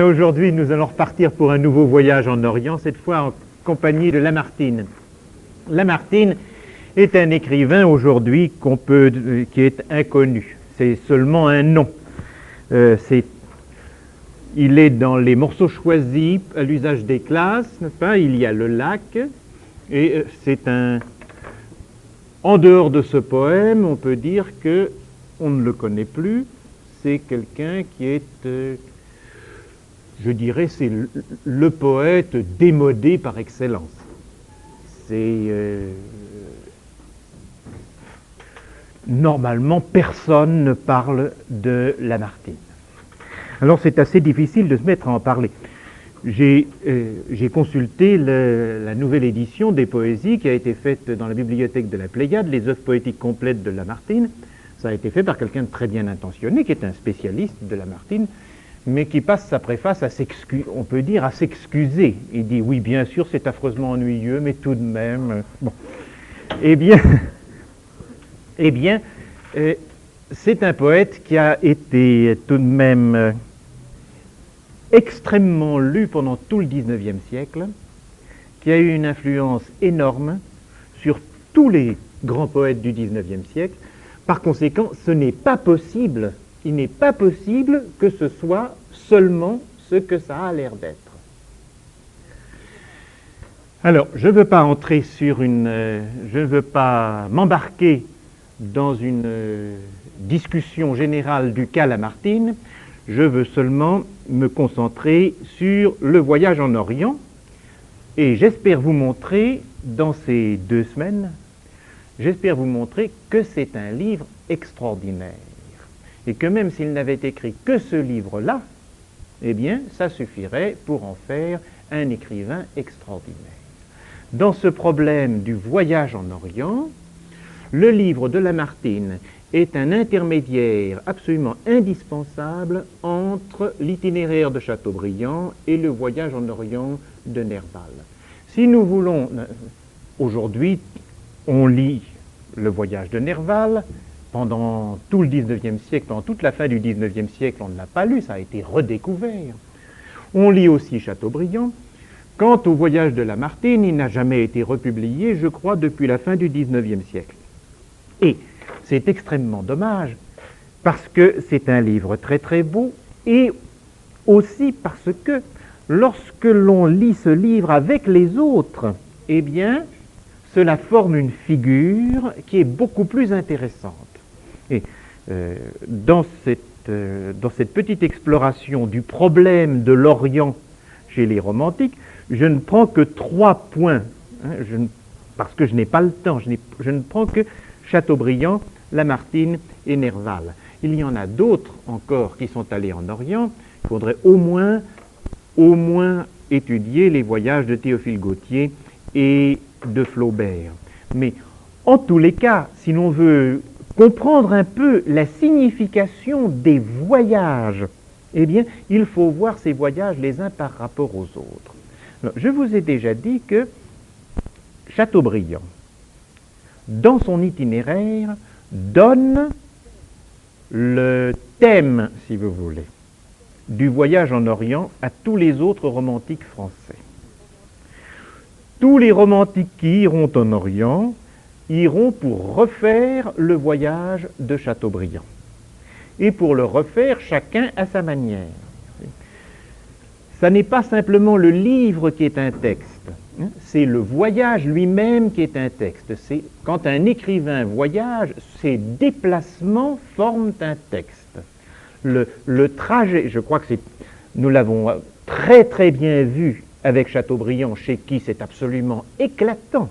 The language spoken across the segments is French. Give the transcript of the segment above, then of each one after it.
Aujourd'hui, nous allons repartir pour un nouveau voyage en Orient, cette fois en compagnie de Lamartine. Lamartine est un écrivain aujourd'hui qui est inconnu. C'est seulement un nom. Il est dans les morceaux choisis à l'usage des classes, n'est-ce pas? Il y a le lac, et en dehors de ce poème, on peut dire que on ne le connaît plus. C'est quelqu'un qui est, je dirais, c'est le poète démodé par excellence. Normalement, personne ne parle de Lamartine. Alors c'est assez difficile de se mettre à en parler. J'ai consulté la nouvelle édition des poésies qui a été faite dans la bibliothèque de la Pléiade, les œuvres poétiques complètes de Lamartine. Ça a été fait par quelqu'un de très bien intentionné, qui est un spécialiste de Lamartine, mais qui passe sa préface à on peut dire à s'excuser. Il dit oui, bien sûr, c'est affreusement ennuyeux, mais tout de même. Bon. Eh bien, c'est un poète qui a été tout de même extrêmement lu pendant tout le XIXe siècle, qui a eu une influence énorme sur tous les grands poètes du XIXe siècle. Par conséquent, il n'est pas possible que ce soit seulement ce que ça a l'air d'être. Alors, je ne veux pas entrer je ne veux pas m'embarquer dans une discussion générale du cas Lamartine. Je veux seulement me concentrer sur le voyage en Orient, et j'espère vous montrer dans ces 2 semaines, que c'est un livre extraordinaire, et que même s'il n'avait écrit que ce livre-là, eh bien, ça suffirait pour en faire un écrivain extraordinaire. Dans ce problème du voyage en Orient, le livre de Lamartine est un intermédiaire absolument indispensable entre l'itinéraire de Chateaubriand et le voyage en Orient de Nerval. Si nous voulons, aujourd'hui, on lit le voyage de Nerval. Pendant tout le XIXe siècle, pendant toute la fin du XIXe siècle, on ne l'a pas lu, ça a été redécouvert. On lit aussi Chateaubriand. Quant au voyage de Lamartine, il n'a jamais été republié, je crois, depuis la fin du XIXe siècle. Et c'est extrêmement dommage, parce que c'est un livre très très beau, et aussi parce que lorsque l'on lit ce livre avec les autres, eh bien, cela forme une figure qui est beaucoup plus intéressante. Et dans cette petite exploration du problème de l'Orient chez les romantiques, je ne prends que 3 points, parce que je n'ai pas le temps, je ne prends que Chateaubriand, Lamartine et Nerval. Il y en a d'autres encore qui sont allés en Orient. Il faudrait au moins étudier les voyages de Théophile Gautier et de Flaubert. Mais en tous les cas, si l'on veut comprendre un peu la signification des voyages, eh bien, il faut voir ces voyages les uns par rapport aux autres. Alors, je vous ai déjà dit que Chateaubriand, dans son itinéraire, donne le thème, si vous voulez, du voyage en Orient à tous les autres romantiques français. Tous les romantiques qui iront en Orient iront pour refaire le voyage de Chateaubriand. Et pour le refaire, chacun à sa manière. Ça n'est pas simplement le livre qui est un texte, c'est le voyage lui-même qui est un texte. C'est quand un écrivain voyage, ses déplacements forment un texte. Le trajet, je crois que nous l'avons très très bien vu avec Chateaubriand, chez qui c'est absolument éclatant.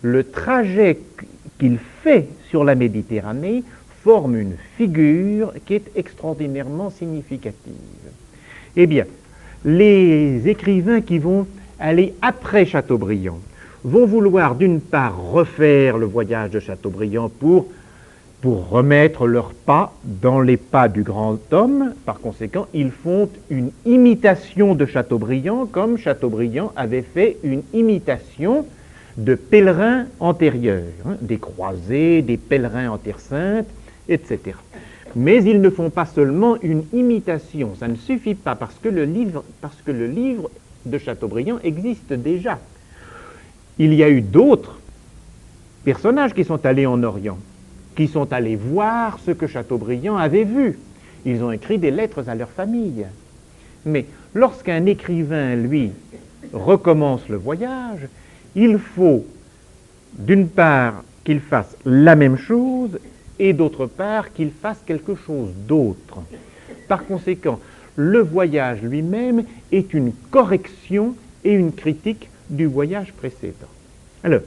Le trajet qu'il fait sur la Méditerranée forme une figure qui est extraordinairement significative. Eh bien, les écrivains qui vont aller après Chateaubriand vont vouloir d'une part refaire le voyage de Chateaubriand pour remettre leurs pas dans les pas du grand homme. Par conséquent, ils font une imitation de Chateaubriand comme Chateaubriand avait fait une imitation de pèlerins antérieurs, des croisés, des pèlerins en Terre Sainte, etc. Mais ils ne font pas seulement une imitation, ça ne suffit pas, parce que le livre de Chateaubriand existe déjà. Il y a eu d'autres personnages qui sont allés en Orient, qui sont allés voir ce que Chateaubriand avait vu. Ils ont écrit des lettres à leur famille. Mais lorsqu'un écrivain, lui, recommence le voyage, il faut, d'une part, qu'il fasse la même chose, et d'autre part, qu'il fasse quelque chose d'autre. Par conséquent, le voyage lui-même est une correction et une critique du voyage précédent. Alors,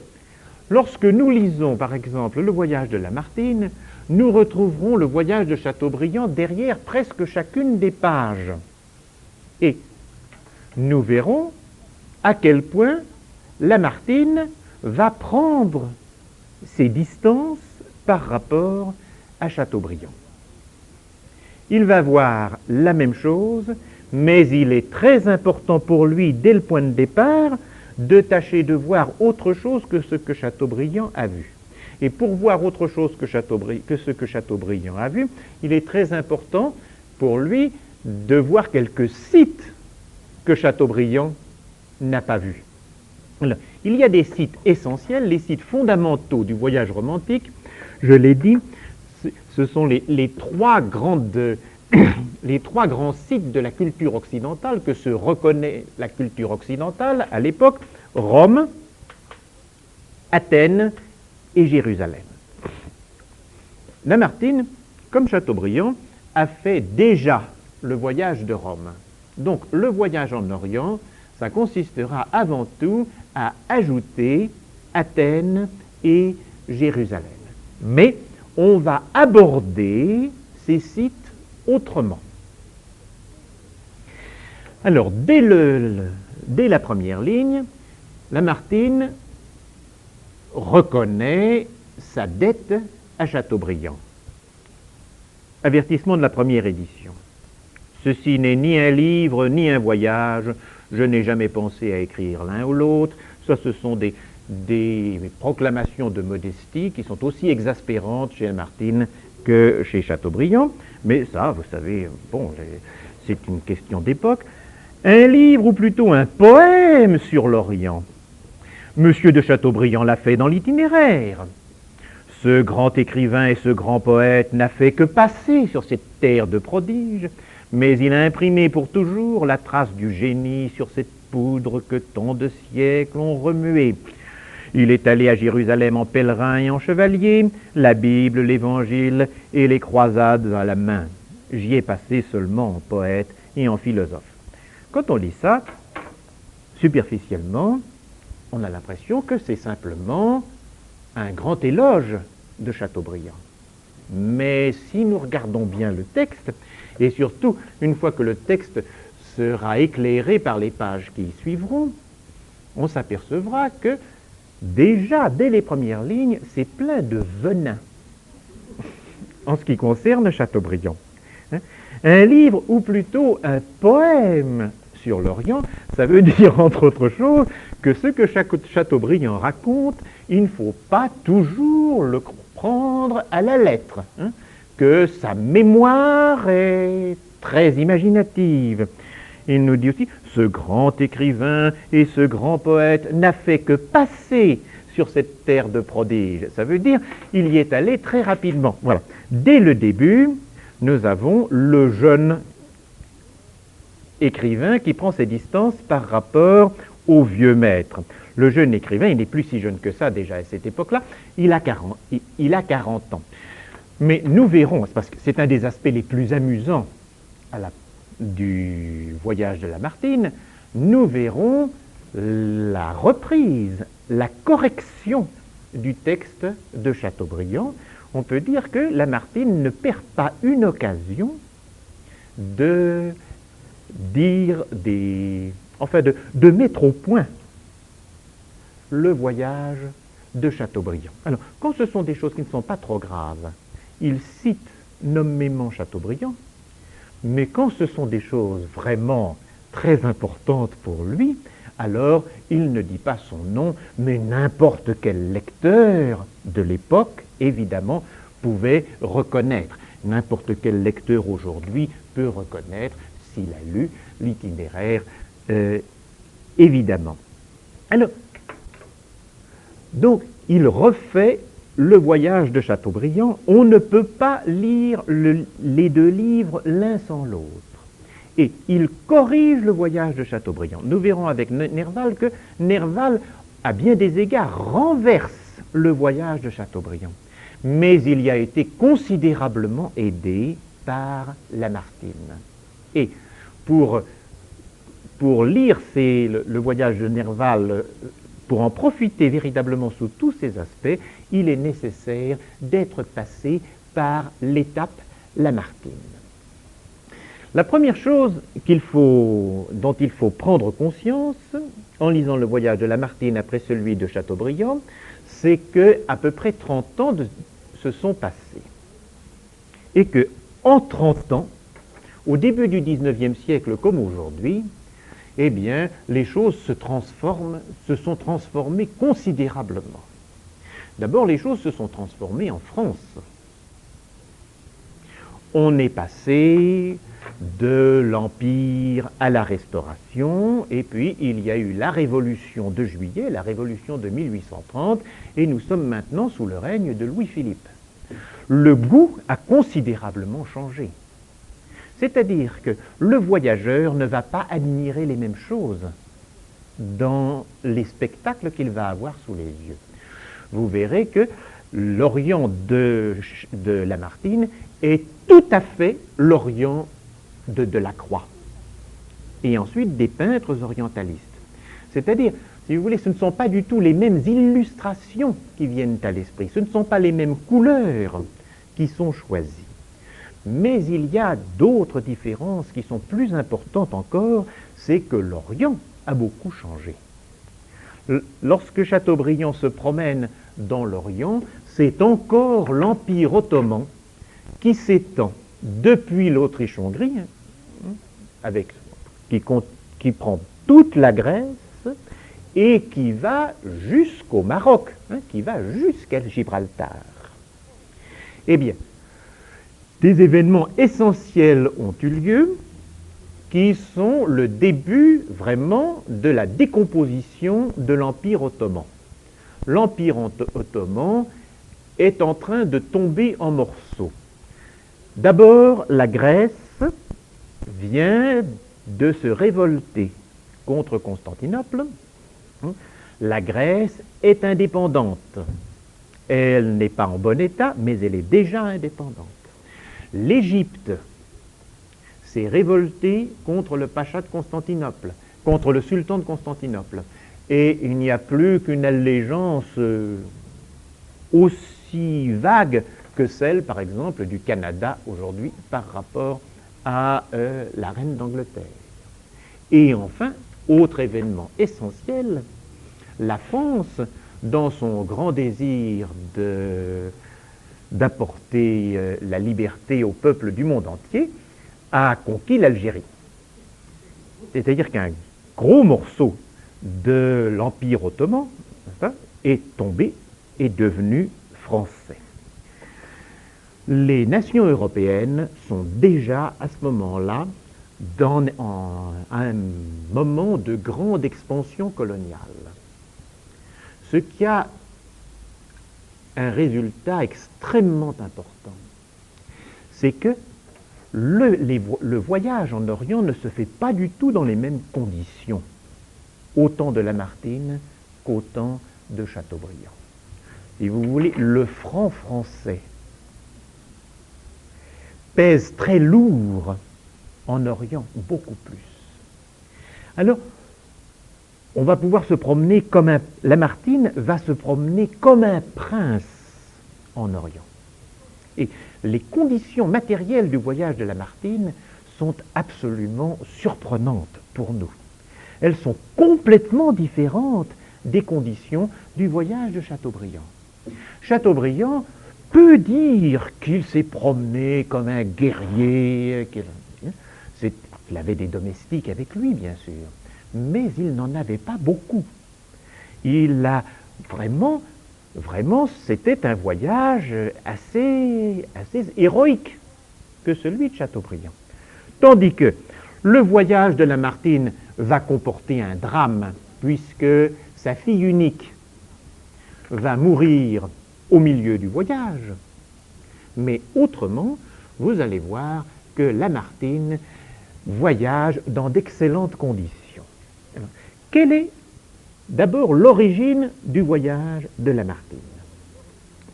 lorsque nous lisons, par exemple, le voyage de Lamartine, nous retrouverons le voyage de Chateaubriand derrière presque chacune des pages. Et nous verrons à quel point Lamartine va prendre ses distances par rapport à Chateaubriand. Il va voir la même chose, mais il est très important pour lui, dès le point de départ, de tâcher de voir autre chose que ce que Chateaubriand a vu. Et pour voir autre chose que ce que Chateaubriand a vu, il est très important pour lui de voir quelques sites que Chateaubriand n'a pas vus. Alors, il y a des sites essentiels, les sites fondamentaux du voyage romantique. Je l'ai dit, ce sont les trois grands sites de la culture occidentale que se reconnaît la culture occidentale à l'époque: Rome, Athènes et Jérusalem. Lamartine, comme Chateaubriand, a fait déjà le voyage de Rome. Donc le voyage en Orient, ça consistera avant tout à ajouter Athènes et Jérusalem. Mais on va aborder ces sites autrement. Alors, dès la première ligne, Lamartine reconnaît sa dette à Chateaubriand. Avertissement de la première édition. Ceci n'est ni un livre, ni un voyage. Je n'ai jamais pensé à écrire l'un ou l'autre. Ça, ce sont des proclamations de modestie qui sont aussi exaspérantes chez Lamartine que chez Chateaubriand. Mais ça, vous savez, bon, c'est une question d'époque. Un livre, ou plutôt un poème sur l'Orient. Monsieur de Chateaubriand l'a fait dans l'itinéraire. Ce grand écrivain et ce grand poète n'a fait que passer sur cette terre de prodiges, mais il a imprimé pour toujours la trace du génie sur cette poudre que tant de siècles ont remuée. Il est allé à Jérusalem en pèlerin et en chevalier, la Bible, l'Évangile et les croisades à la main. J'y ai passé seulement en poète et en philosophe. Quand on lit ça, superficiellement, on a l'impression que c'est simplement un grand éloge de Chateaubriand. Mais si nous regardons bien le texte, et surtout une fois que le texte sera éclairé par les pages qui y suivront, on s'apercevra que déjà, dès les premières lignes, c'est plein de venin en ce qui concerne Chateaubriand. Un livre, ou plutôt un poème sur l'Orient, ça veut dire, entre autres choses, que ce que Chateaubriand raconte, il ne faut pas toujours le prendre à la lettre, que sa mémoire est très imaginative. Il nous dit aussi, ce grand écrivain et ce grand poète n'a fait que passer sur cette terre de prodiges. Ça veut dire, il y est allé très rapidement. Voilà. Dès le début, nous avons le jeune écrivain qui prend ses distances par rapport au vieux maître. Le jeune écrivain, il n'est plus si jeune que ça déjà à cette époque-là, il a 40 ans. Mais nous verrons, parce que c'est un des aspects les plus amusants du voyage de Lamartine, nous verrons la reprise, la correction du texte de Chateaubriand. On peut dire que Lamartine ne perd pas une occasion de dire de mettre au point le voyage de Chateaubriand. Alors, quand ce sont des choses qui ne sont pas trop graves, il cite nommément Chateaubriand, mais quand ce sont des choses vraiment très importantes pour lui, alors il ne dit pas son nom, mais n'importe quel lecteur de l'époque, évidemment, pouvait reconnaître. n'importe quel lecteur aujourd'hui peut reconnaître s'il a lu l'itinéraire, évidemment. Alors, donc, il refait le voyage de Chateaubriand. On ne peut pas lire les deux livres l'un sans l'autre. Et il corrige le voyage de Chateaubriand. Nous verrons avec Nerval que Nerval, à bien des égards, renverse le voyage de Chateaubriand. Mais il y a été considérablement aidé par Lamartine. Et pour lire le voyage de Nerval, pour en profiter véritablement sous tous ses aspects, il est nécessaire d'être passé par l'étape Lamartine. La première chose dont il faut prendre conscience en lisant le voyage de Lamartine après celui de Chateaubriand, c'est qu'à peu près 30 ans se sont passés. Et qu'en 30 ans, au début du XIXe siècle comme aujourd'hui, eh bien, les choses se sont transformées considérablement. D'abord, les choses se sont transformées en France. On est passé de l'Empire à la Restauration, et puis il y a eu la Révolution de Juillet, la Révolution de 1830, et nous sommes maintenant sous le règne de Louis-Philippe. Le goût a considérablement changé. C'est-à-dire que le voyageur ne va pas admirer les mêmes choses dans les spectacles qu'il va avoir sous les yeux. Vous verrez que l'Orient de Lamartine est tout à fait l'Orient de Delacroix, et ensuite des peintres orientalistes. C'est-à-dire, si vous voulez, ce ne sont pas du tout les mêmes illustrations qui viennent à l'esprit, ce ne sont pas les mêmes couleurs qui sont choisies. Mais il y a d'autres différences qui sont plus importantes encore, c'est que l'Orient a beaucoup changé. Lorsque Chateaubriand se promène dans l'Orient, c'est encore l'Empire ottoman qui s'étend depuis l'Autriche-Hongrie, qui prend toute la Grèce et qui va jusqu'au Maroc, qui va jusqu'à Gibraltar. Eh bien, des événements essentiels ont eu lieu qui sont le début vraiment de la décomposition de l'Empire ottoman. L'Empire ottoman est en train de tomber en morceaux. D'abord, la Grèce vient de se révolter contre Constantinople. La Grèce est indépendante. Elle n'est pas en bon état, mais elle est déjà indépendante. L'Égypte s'est révoltée contre le pacha de Constantinople, contre le sultan de Constantinople. Et il n'y a plus qu'une allégeance aussi vague que celle, par exemple, du Canada aujourd'hui par rapport à la reine d'Angleterre. Et enfin, autre événement essentiel, la France, dans son grand désir d'apporter la liberté au peuple du monde entier, a conquis l'Algérie. C'est-à-dire qu'un gros morceau de l'Empire ottoman est tombé, est devenu français. Les nations européennes sont déjà à ce moment-là dans un moment de grande expansion coloniale. Ce qui a un résultat extrêmement important, c'est que le voyage en Orient ne se fait pas du tout dans les mêmes conditions, au temps de Lamartine qu'au temps de Chateaubriand. Si vous voulez, le franc français pèse très lourd en Orient, beaucoup plus. Alors, on va pouvoir se promener comme Lamartine va se promener comme un prince en Orient. Et les conditions matérielles du voyage de Lamartine sont absolument surprenantes pour nous. Elles sont complètement différentes des conditions du voyage de Chateaubriand. Chateaubriand peut dire qu'il s'est promené comme un guerrier, qu'il avait des domestiques avec lui, bien sûr, mais il n'en avait pas beaucoup. Il a vraiment, c'était un voyage assez héroïque, que celui de Chateaubriand. Tandis que le voyage de Lamartine va comporter un drame, puisque sa fille unique va mourir au milieu du voyage. Mais autrement, vous allez voir que Lamartine voyage dans d'excellentes conditions. Alors, quelle est d'abord l'origine du voyage de Lamartine?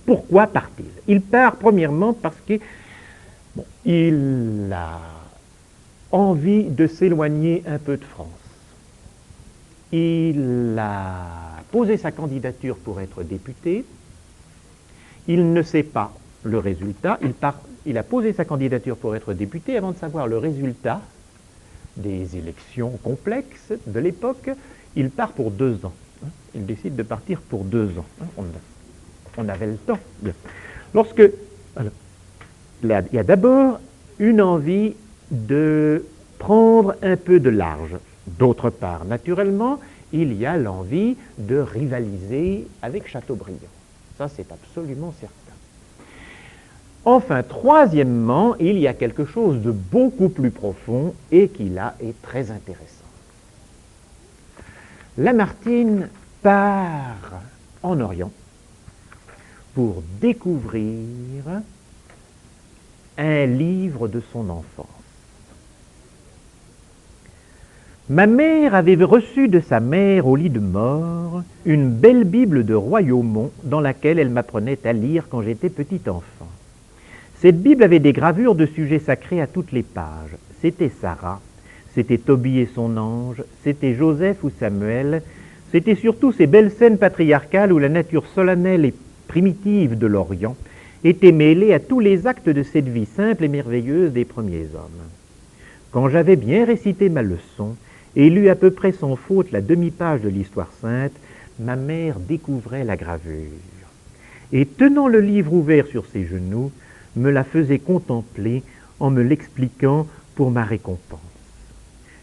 Pourquoi part-il? Il part premièrement parce qu'il a envie de s'éloigner un peu de France. Il a posé sa candidature pour être député. Il ne sait pas le résultat. Il a posé sa candidature pour être député avant de savoir le résultat des élections complexes de l'époque. Il part pour 2 ans. Il décide de partir pour 2 ans. On avait le temps. Il y a d'abord une envie de prendre un peu de large. D'autre part, naturellement, il y a l'envie de rivaliser avec Chateaubriand. Ça, c'est absolument certain. Enfin, troisièmement, il y a quelque chose de beaucoup plus profond et qui, là, est très intéressant. Lamartine part en Orient pour découvrir un livre de son enfance. Ma mère avait reçu de sa mère au lit de mort une belle Bible de Royaumont dans laquelle elle m'apprenait à lire quand j'étais petit enfant. Cette Bible avait des gravures de sujets sacrés à toutes les pages. C'était Sarah, c'était Tobie et son ange, c'était Joseph ou Samuel, c'était surtout ces belles scènes patriarcales où la nature solennelle et primitive de l'Orient était mêlée à tous les actes de cette vie simple et merveilleuse des premiers hommes. Quand j'avais bien récité ma leçon et lu à peu près sans faute la demi-page de l'Histoire sainte, ma mère découvrait la gravure. Et tenant le livre ouvert sur ses genoux, me la faisait contempler en me l'expliquant pour ma récompense.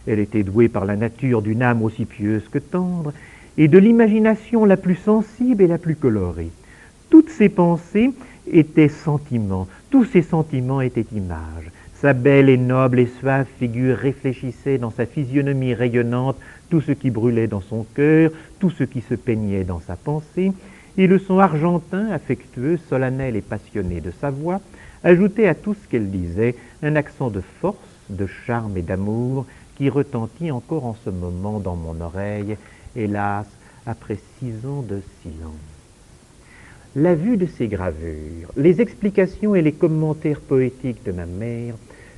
Elle était douée par la nature d'une âme aussi pieuse que tendre et de l'imagination la plus sensible et la plus colorée. Toutes ses pensées étaient sentiments, tous ses sentiments étaient images. Sa belle et noble et suave figure réfléchissait dans sa physionomie rayonnante tout ce qui brûlait dans son cœur, tout ce qui se peignait dans sa pensée, et le son argentin, affectueux, solennel et passionné de sa voix ajoutait à tout ce qu'elle disait un accent de force, de charme et d'amour qui retentit encore en ce moment dans mon oreille, hélas, après 6 ans de silence. La vue de ces gravures, les explications et les commentaires poétiques de ma mère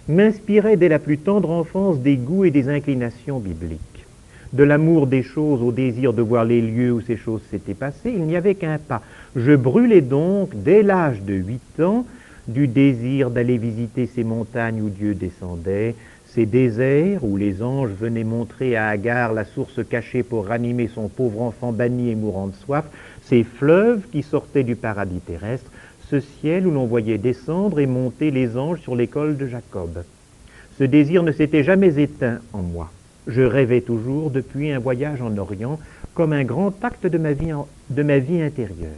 m'inspiraient dès la plus tendre enfance des goûts et des inclinations bibliques. De l'amour des choses au désir de voir les lieux où ces choses s'étaient passées, il n'y avait qu'un pas. Je brûlais donc, dès l'âge de 8 ans, du désir d'aller visiter ces montagnes où Dieu descendait, ces déserts où les anges venaient montrer à Agar la source cachée pour ranimer son pauvre enfant banni et mourant de soif, ces fleuves qui sortaient du paradis terrestre, ce ciel où l'on voyait descendre et monter les anges sur l'école de Jacob. Ce désir ne s'était jamais éteint en moi. Je rêvais toujours, depuis un voyage en Orient, comme un grand acte de ma vie intérieure.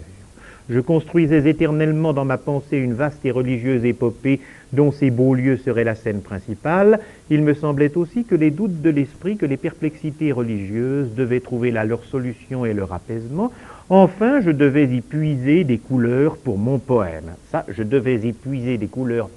Je construisais éternellement dans ma pensée une vaste et religieuse épopée dont ces beaux lieux seraient la scène principale. Il me semblait aussi que les doutes de l'esprit, que les perplexités religieuses devaient trouver là leur solution et leur apaisement. Enfin, je devais y puiser des couleurs pour mon poème. Ça, je devais y puiser des couleurs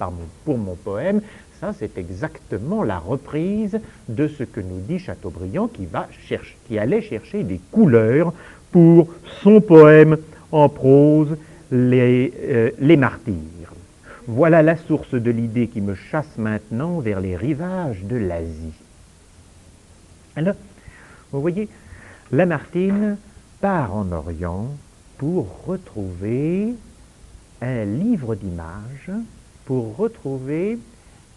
pour mon poème. Ça, c'est exactement la reprise de ce que nous dit Chateaubriand qui allait chercher des couleurs pour son poème en prose, les martyrs. Voilà la source de l'idée qui me chasse maintenant vers les rivages de l'Asie. Alors, vous voyez, Lamartine part en Orient pour retrouver un livre d'images, pour retrouver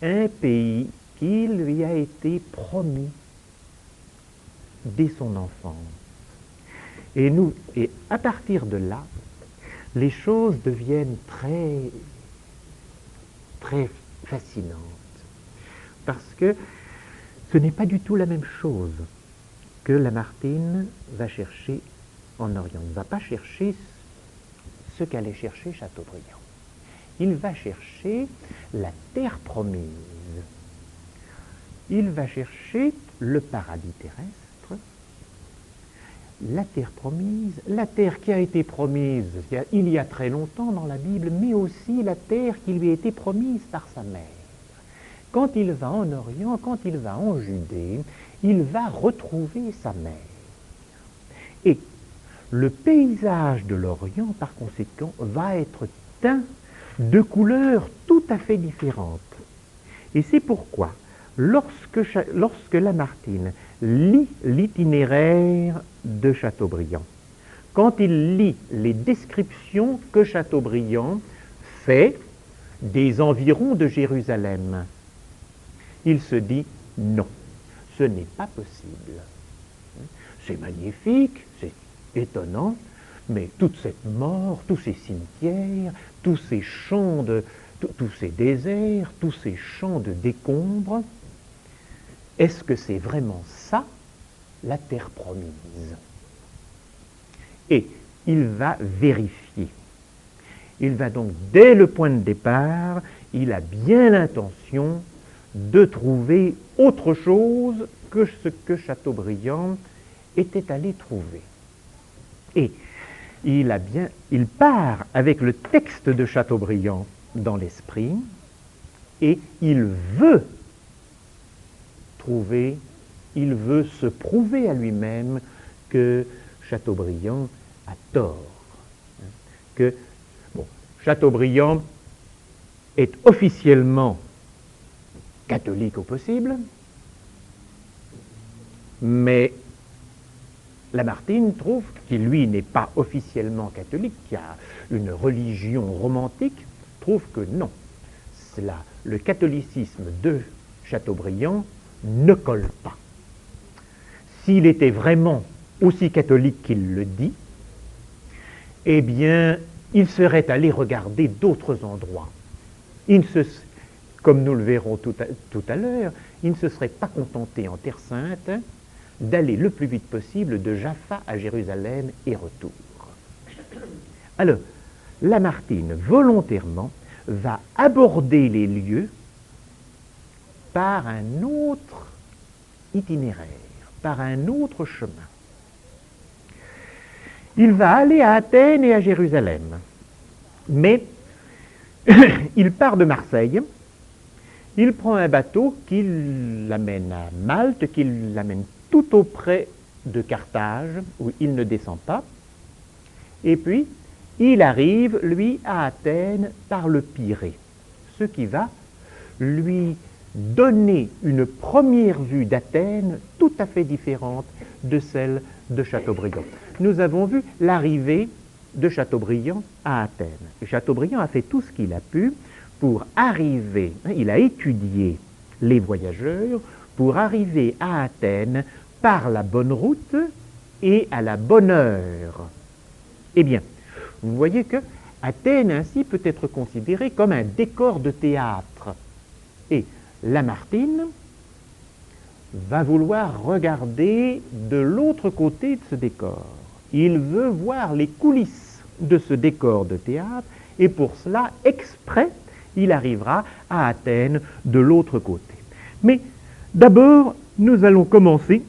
un pays qui lui a été promis dès son enfance. Et à partir de là, les choses deviennent très, très fascinantes. Parce que ce n'est pas du tout la même chose que Lamartine va chercher en Orient. Il ne va pas chercher ce qu'allait chercher Chateaubriand. Il va chercher la terre promise. Il va chercher le paradis terrestre, la terre promise, la terre qui a été promise il y a très longtemps dans la Bible, mais aussi la terre qui lui a été promise par sa mère. Quand il va en Orient, quand il va en Judée, il va retrouver sa mère. Et le paysage de l'Orient, par conséquent, va être teint de couleurs tout à fait différentes. Et c'est pourquoi, lorsque Lamartine lit l'itinéraire de Chateaubriand, quand il lit les descriptions que Chateaubriand fait des environs de Jérusalem, il se dit non, ce n'est pas possible. C'est magnifique, c'est étonnant, mais toute cette mort, tous ces cimetières, tous ces champs tous ces déserts, tous ces champs de décombres, est-ce que c'est vraiment ça, la terre promise? Et il va vérifier. Il va donc, dès le point de départ, il a bien l'intention de trouver autre chose que ce que Chateaubriand était allé trouver. Et il part avec le texte de Chateaubriand dans l'esprit, et il veut se prouver à lui-même que Chateaubriand a tort. Que Chateaubriand est officiellement catholique au possible, mais Lamartine trouve qu'il, lui, n'est pas officiellement catholique, qu'il a une religion romantique, trouve que non. Le catholicisme de Chateaubriand ne colle pas. S'il était vraiment aussi catholique qu'il le dit, eh bien, il serait allé regarder d'autres endroits. Comme nous le verrons tout à l'heure, il ne se serait pas contenté en Terre Sainte d'aller le plus vite possible de Jaffa à Jérusalem et retour. Alors, Lamartine, volontairement, va aborder les lieux par un autre itinéraire, par un autre chemin. Il va aller à Athènes et à Jérusalem, mais il part de Marseille, il prend un bateau qui l'amène à Malte, qui l'amène tout auprès de Carthage, où il ne descend pas, et puis il arrive, lui, à Athènes par le Pirée, ce qui va lui donner une première vue d'Athènes tout à fait différente de celle de Chateaubriand. Nous avons vu l'arrivée de Chateaubriand à Athènes. Et Chateaubriand a fait tout ce qu'il a pu pour arriver, il a étudié les voyageurs pour arriver à Athènes par la bonne route et à la bonne heure. Eh bien, vous voyez que Athènes ainsi peut être considérée comme un décor de théâtre. Et Lamartine va vouloir regarder de l'autre côté de ce décor. Il veut voir les coulisses de ce décor de théâtre, et pour cela, exprès, il arrivera à Athènes de l'autre côté. Mais d'abord, nous allons commencer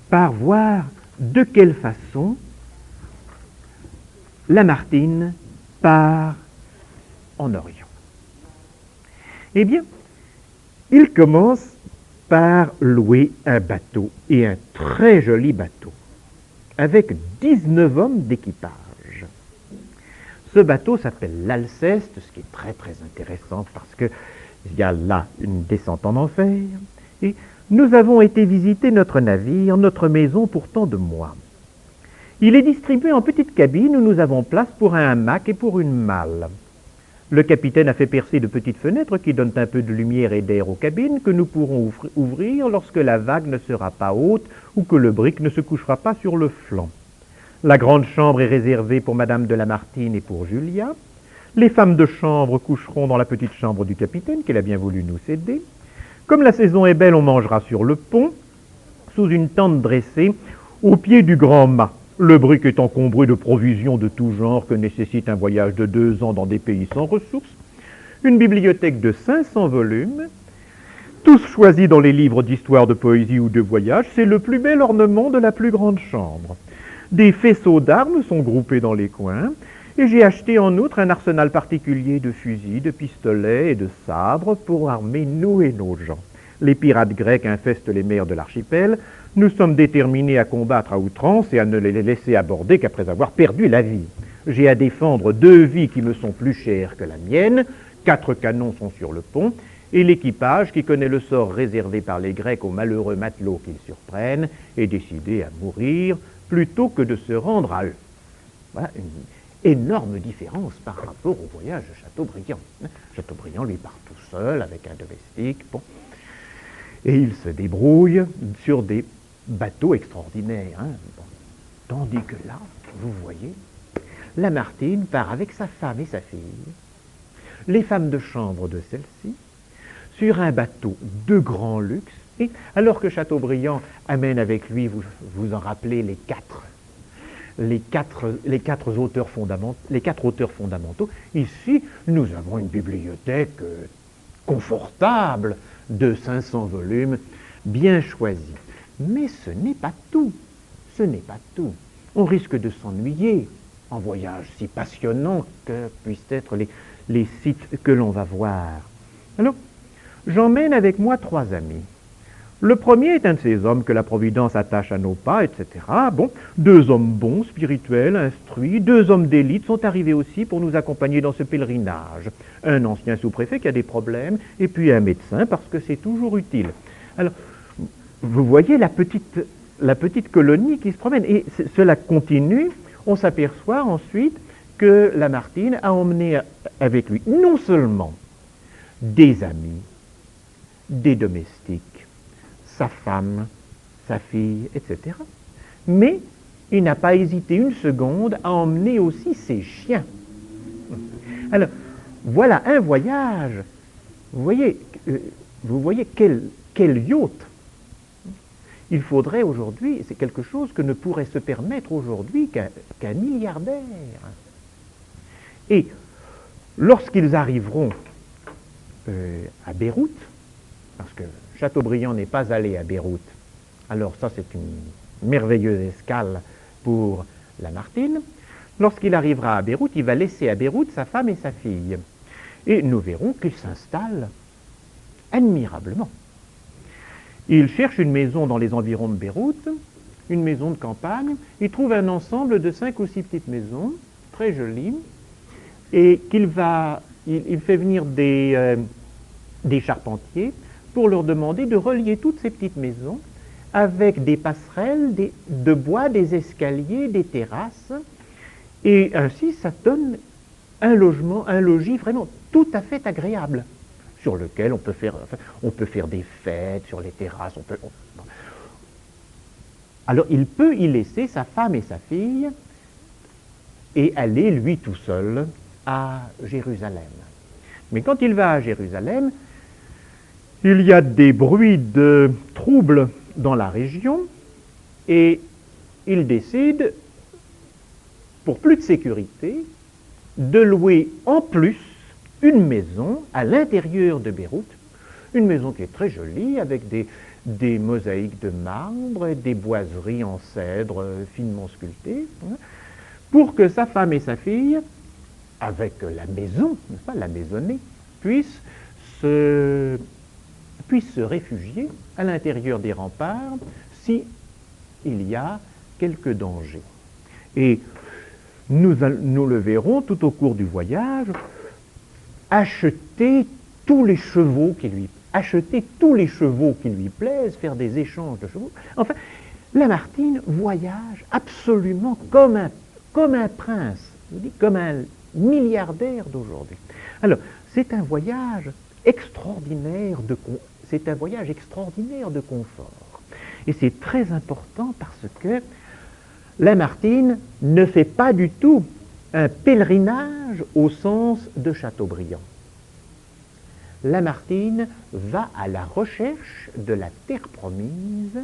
par voir de quelle façon Lamartine part en Orient. Eh bien, il commence par louer un bateau, et un très joli bateau, avec 19 hommes d'équipage. Ce bateau s'appelle l'Alceste, ce qui est très très intéressant parce qu'il y a là une descente en enfer. Et nous avons été visiter notre navire, notre maison pour tant de mois. Il est distribué en petites cabines où nous avons place pour un hamac et pour une malle. Le capitaine a fait percer de petites fenêtres qui donnent un peu de lumière et d'air aux cabines que nous pourrons ouvrir lorsque la vague ne sera pas haute ou que le brick ne se couchera pas sur le flanc. La grande chambre est réservée pour Madame de Lamartine et pour Julia. Les femmes de chambre coucheront dans la petite chambre du capitaine qu'il a bien voulu nous céder. Comme la saison est belle, on mangera sur le pont, sous une tente dressée au pied du grand mât. Le brick est encombré de provisions de tout genre que nécessite un voyage de 2 ans dans des pays sans ressources. Une bibliothèque de 500 volumes, tous choisis dans les livres d'histoire, de poésie ou de voyage, c'est le plus bel ornement de la plus grande chambre. Des faisceaux d'armes sont groupés dans les coins, et j'ai acheté en outre un arsenal particulier de fusils, de pistolets et de sabres pour armer nous et nos gens. Les pirates grecs infestent les mers de l'archipel. Nous sommes déterminés à combattre à outrance et à ne les laisser aborder qu'après avoir perdu la vie. J'ai à défendre 2 vies qui me sont plus chères que la mienne, 4 canons sont sur le pont, et l'équipage, qui connaît le sort réservé par les Grecs aux malheureux matelots qu'ils surprennent, est décidé à mourir plutôt que de se rendre à eux. Voilà une énorme différence par rapport au voyage de Chateaubriand. Chateaubriand, lui, part tout seul avec un domestique, bon, et il se débrouille sur des bateaux extraordinaires. Bon. Tandis que là, vous voyez, Lamartine part avec sa femme et sa fille, les femmes de chambre de celle-ci, sur un bateau de grand luxe, et alors que Chateaubriand amène avec lui, vous en rappelez, les quatre auteurs fondamentaux, ici, nous avons une bibliothèque confortable de 500 volumes, bien choisis. Mais ce n'est pas tout. Ce n'est pas tout. On risque de s'ennuyer en voyage si passionnant que puissent être les sites que l'on va voir. Alors, j'emmène avec moi 3 amis. Le premier est un de ces hommes que la Providence attache à nos pas, etc. Bon, 2 hommes bons, spirituels, instruits, 2 hommes d'élite sont arrivés aussi pour nous accompagner dans ce pèlerinage. Un ancien sous-préfet qui a des problèmes, et puis un médecin, parce que c'est toujours utile. Alors, vous voyez la petite colonie qui se promène, et cela continue. On s'aperçoit ensuite que Lamartine a emmené avec lui non seulement des amis, des domestiques, sa femme, sa fille, etc. Mais il n'a pas hésité une seconde à emmener aussi ses chiens. Alors, voilà un voyage. Vous voyez quel yacht. Il faudrait aujourd'hui, c'est quelque chose que ne pourrait se permettre aujourd'hui qu'un milliardaire. Et lorsqu'ils arriveront à Beyrouth, parce que Chateaubriand n'est pas allé à Beyrouth, alors ça c'est une merveilleuse escale pour Lamartine. Lorsqu'il arrivera à Beyrouth, il va laisser à Beyrouth sa femme et sa fille. Et nous verrons qu'il s'installe admirablement. Il cherche une maison dans les environs de Beyrouth, une maison de campagne. Il trouve un ensemble de 5 ou 6 petites maisons, très jolies, et il fait venir des charpentiers pour leur demander de relier toutes ces petites maisons avec des passerelles de bois, des escaliers, des terrasses, et ainsi ça donne un logis vraiment tout à fait agréable, sur lequel on peut faire des fêtes sur les terrasses. Alors il peut y laisser sa femme et sa fille et aller lui tout seul à Jérusalem. Mais quand il va à Jérusalem, il y a des bruits de troubles dans la région et il décide, pour plus de sécurité, de louer en plus une maison à l'intérieur de Beyrouth, une maison qui est très jolie avec des mosaïques de marbre et des boiseries en cèdre finement sculptées, pour que sa femme et sa fille, avec la maison, n'est-ce pas, la maisonnée, puissent se réfugier à l'intérieur des remparts si il y a quelque danger. Et nous le verrons tout au cours du voyage, acheter tous les chevaux qui lui plaisent, faire des échanges de chevaux. Enfin, Lamartine voyage absolument comme un prince, comme un milliardaire d'aujourd'hui. Alors, c'est un voyage extraordinaire de confort. Et c'est très important parce que Lamartine ne fait pas du tout un pèlerinage au sens de Chateaubriand. Lamartine va à la recherche de la terre promise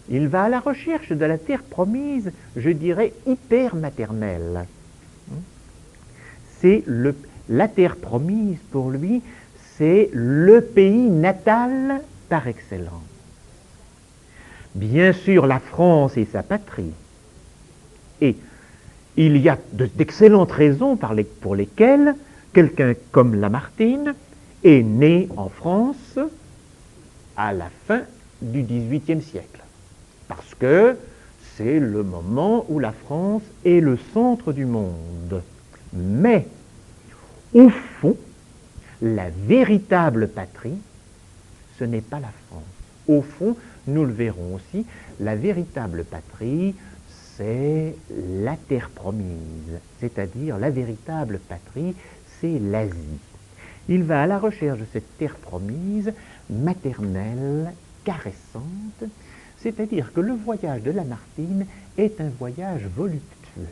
Il va à la recherche de la terre promise, je dirais, hyper maternelle. C'est la terre promise pour lui, c'est le pays natal par excellence. Bien sûr, la France est sa patrie. Et il y a d'excellentes raisons pour lesquelles quelqu'un comme Lamartine est né en France à la fin du XVIIIe siècle. Parce que c'est le moment où la France est le centre du monde. Mais, au fond, la véritable patrie, ce n'est pas la France. Au fond, nous le verrons aussi, la véritable patrie, c'est la terre promise. C'est-à-dire, la véritable patrie, c'est l'Asie. Il va à la recherche de cette terre promise, maternelle, caressante, c'est-à-dire que le voyage de Lamartine est un voyage voluptueux.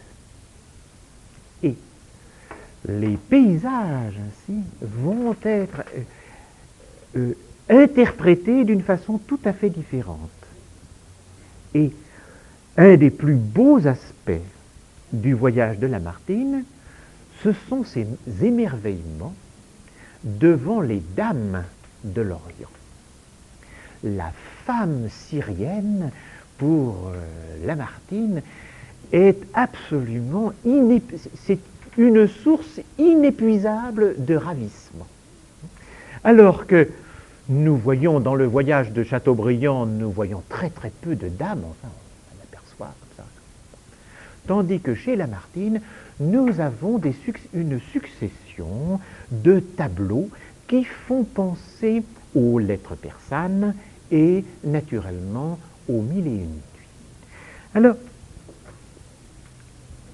Et les paysages ainsi vont être interprétés d'une façon tout à fait différente. Et un des plus beaux aspects du voyage de Lamartine, ce sont ces émerveillements devant les dames de l'Orient. La femme syrienne, pour Lamartine, est absolument c'est une source inépuisable de ravissement. Alors que nous voyons dans le voyage de Chateaubriand, nous voyons très très peu de dames, enfin on aperçoit comme ça. Tandis que chez Lamartine, nous avons une succession de tableaux qui font penser aux lettres persanes et naturellement aux Mille et une nuits. Alors,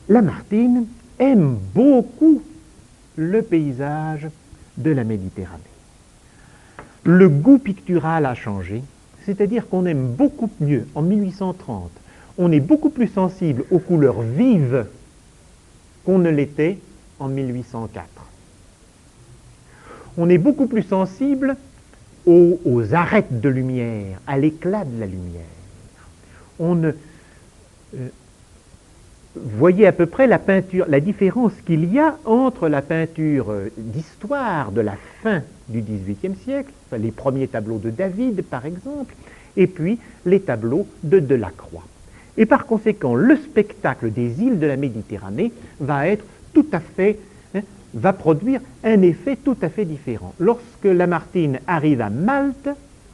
Lamartine aime beaucoup le paysage de la Méditerranée. Le goût pictural a changé, c'est-à-dire qu'on aime beaucoup mieux, en 1830, on est beaucoup plus sensible aux couleurs vives qu'on ne l'était en 1804. On est beaucoup plus sensible aux arêtes de lumière, à l'éclat de la lumière. On ne voyez à peu près la différence qu'il y a entre la peinture d'histoire de la fin du XVIIIe siècle, enfin, les premiers tableaux de David par exemple, et puis les tableaux de Delacroix. Et par conséquent, le spectacle des îles de la Méditerranée va être tout à fait, va produire un effet tout à fait différent. Lorsque Lamartine arrive à Malte,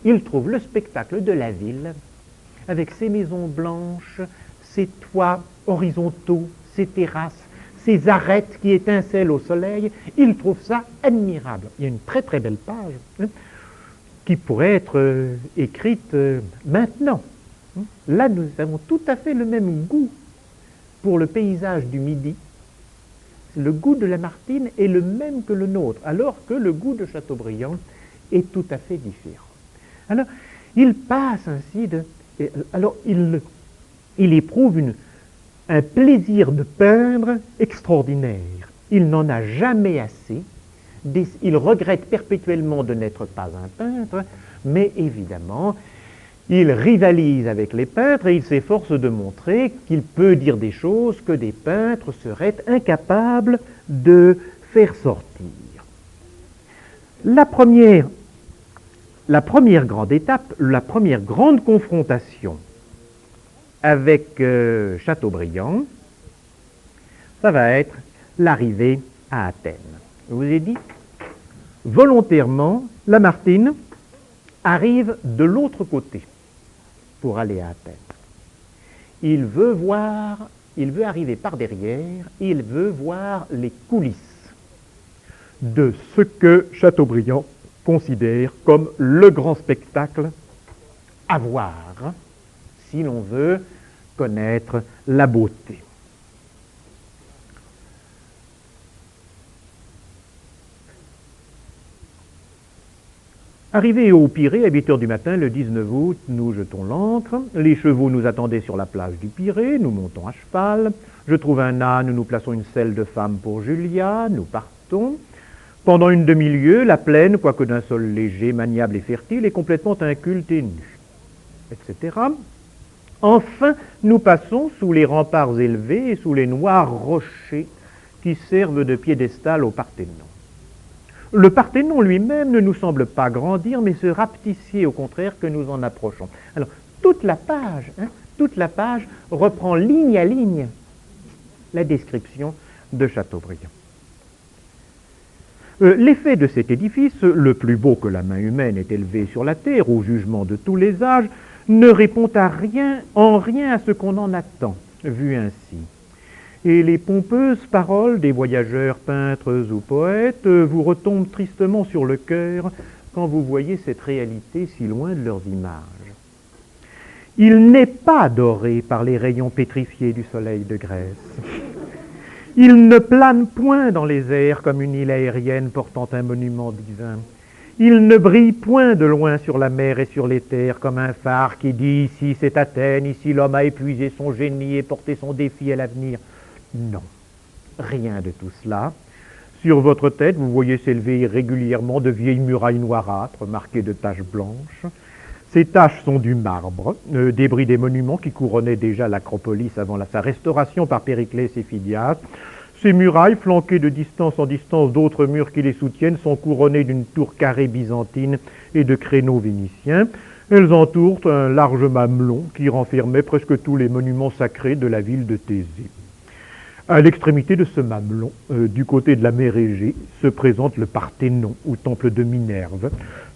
il trouve le spectacle de la ville, avec ses maisons blanches, ses toits horizontaux, ses terrasses, ces arêtes qui étincellent au soleil. Il trouve ça admirable. Il y a une très très belle page qui pourrait être écrite maintenant. Là, nous avons tout à fait le même goût pour le paysage du Midi. Le goût de Lamartine est le même que le nôtre, alors que le goût de Chateaubriand est tout à fait différent. Alors, il passe ainsi alors, il éprouve un plaisir de peindre extraordinaire. Il n'en a jamais assez. Il regrette perpétuellement de n'être pas un peintre, mais évidemment, il rivalise avec les peintres et il s'efforce de montrer qu'il peut dire des choses que des peintres seraient incapables de faire sortir. La première grande étape, la première grande confrontation avec Chateaubriand, ça va être l'arrivée à Athènes. Je vous ai dit, volontairement, Lamartine arrive de l'autre côté pour aller à Athènes. Il veut arriver par derrière, il veut voir les coulisses de ce que Chateaubriand considère comme le grand spectacle à voir si l'on veut connaître la beauté. Arrivé au Pirée à 8 heures du matin, le 19 août, nous jetons l'ancre. Les chevaux nous attendaient sur la plage du Pirée. Nous montons à cheval. Je trouve un âne, nous plaçons une selle de femme pour Julia. Nous partons. Pendant une demi-lieue, la plaine, quoique d'un sol léger, maniable et fertile, est complètement inculte et nue, etc. Enfin, nous passons sous les remparts élevés et sous les noirs rochers qui servent de piédestal au Parthénon. Le Parthénon lui-même ne nous semble pas grandir, mais se rapetisser au contraire que nous en approchons. Alors, toute la page reprend ligne à ligne la description de Chateaubriand. L'effet de cet édifice, le plus beau que la main humaine ait élevé sur la terre, au jugement de tous les âges, ne répond en rien à ce qu'on en attend, vu ainsi. Et les pompeuses paroles des voyageurs peintres ou poètes vous retombent tristement sur le cœur quand vous voyez cette réalité si loin de leurs images. Il n'est pas doré par les rayons pétrifiés du soleil de Grèce. Il ne plane point dans les airs comme une île aérienne portant un monument divin. Il ne brille point de loin sur la mer et sur les terres comme un phare qui dit « Ici c'est Athènes, ici l'homme a épuisé son génie et porté son défi à l'avenir ». Non, rien de tout cela. Sur votre tête, vous voyez s'élever irrégulièrement de vieilles murailles noirâtres marquées de taches blanches. Ces taches sont du marbre, débris des monuments qui couronnaient déjà l'Acropolis avant sa restauration par Périclès et Phidias. Ces murailles, flanquées de distance en distance d'autres murs qui les soutiennent, sont couronnées d'une tour carrée byzantine et de créneaux vénitiens. Elles entourent un large mamelon qui renfermait presque tous les monuments sacrés de la ville de Thésée. À l'extrémité de ce mamelon, du côté de la mer Égée, se présente le Parthénon, ou temple de Minerve.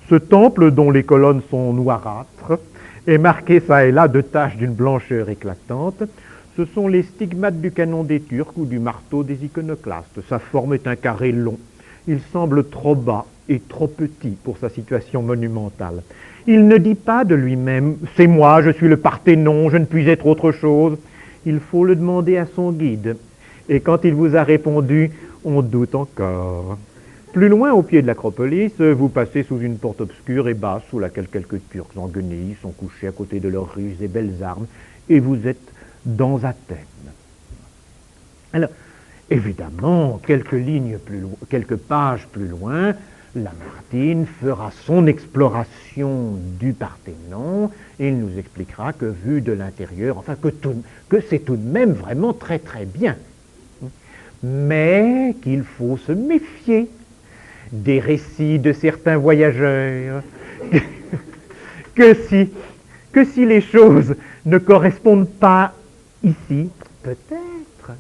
Ce temple, dont les colonnes sont noirâtres, est marqué çà et là de taches d'une blancheur éclatante. Ce sont les stigmates du canon des Turcs ou du marteau des iconoclastes. Sa forme est un carré long. Il semble trop bas et trop petit pour sa situation monumentale. Il ne dit pas de lui-même « C'est moi, je suis le Parthénon, je ne puis être autre chose ». Il faut le demander à son guide. Et quand il vous a répondu, on doute encore. Plus loin, au pied de l'Acropolis, vous passez sous une porte obscure et basse, sous laquelle quelques Turcs en guenilles sont couchés à côté de leurs riches et belles armes, et vous êtes dans Athènes. Alors, évidemment, quelques pages plus loin, Lamartine fera son exploration du Parthénon, et il nous expliquera que vu de l'intérieur, enfin que c'est tout de même vraiment très très bien, mais qu'il faut se méfier des récits de certains voyageurs, que si les choses ne correspondent pas ici, peut-être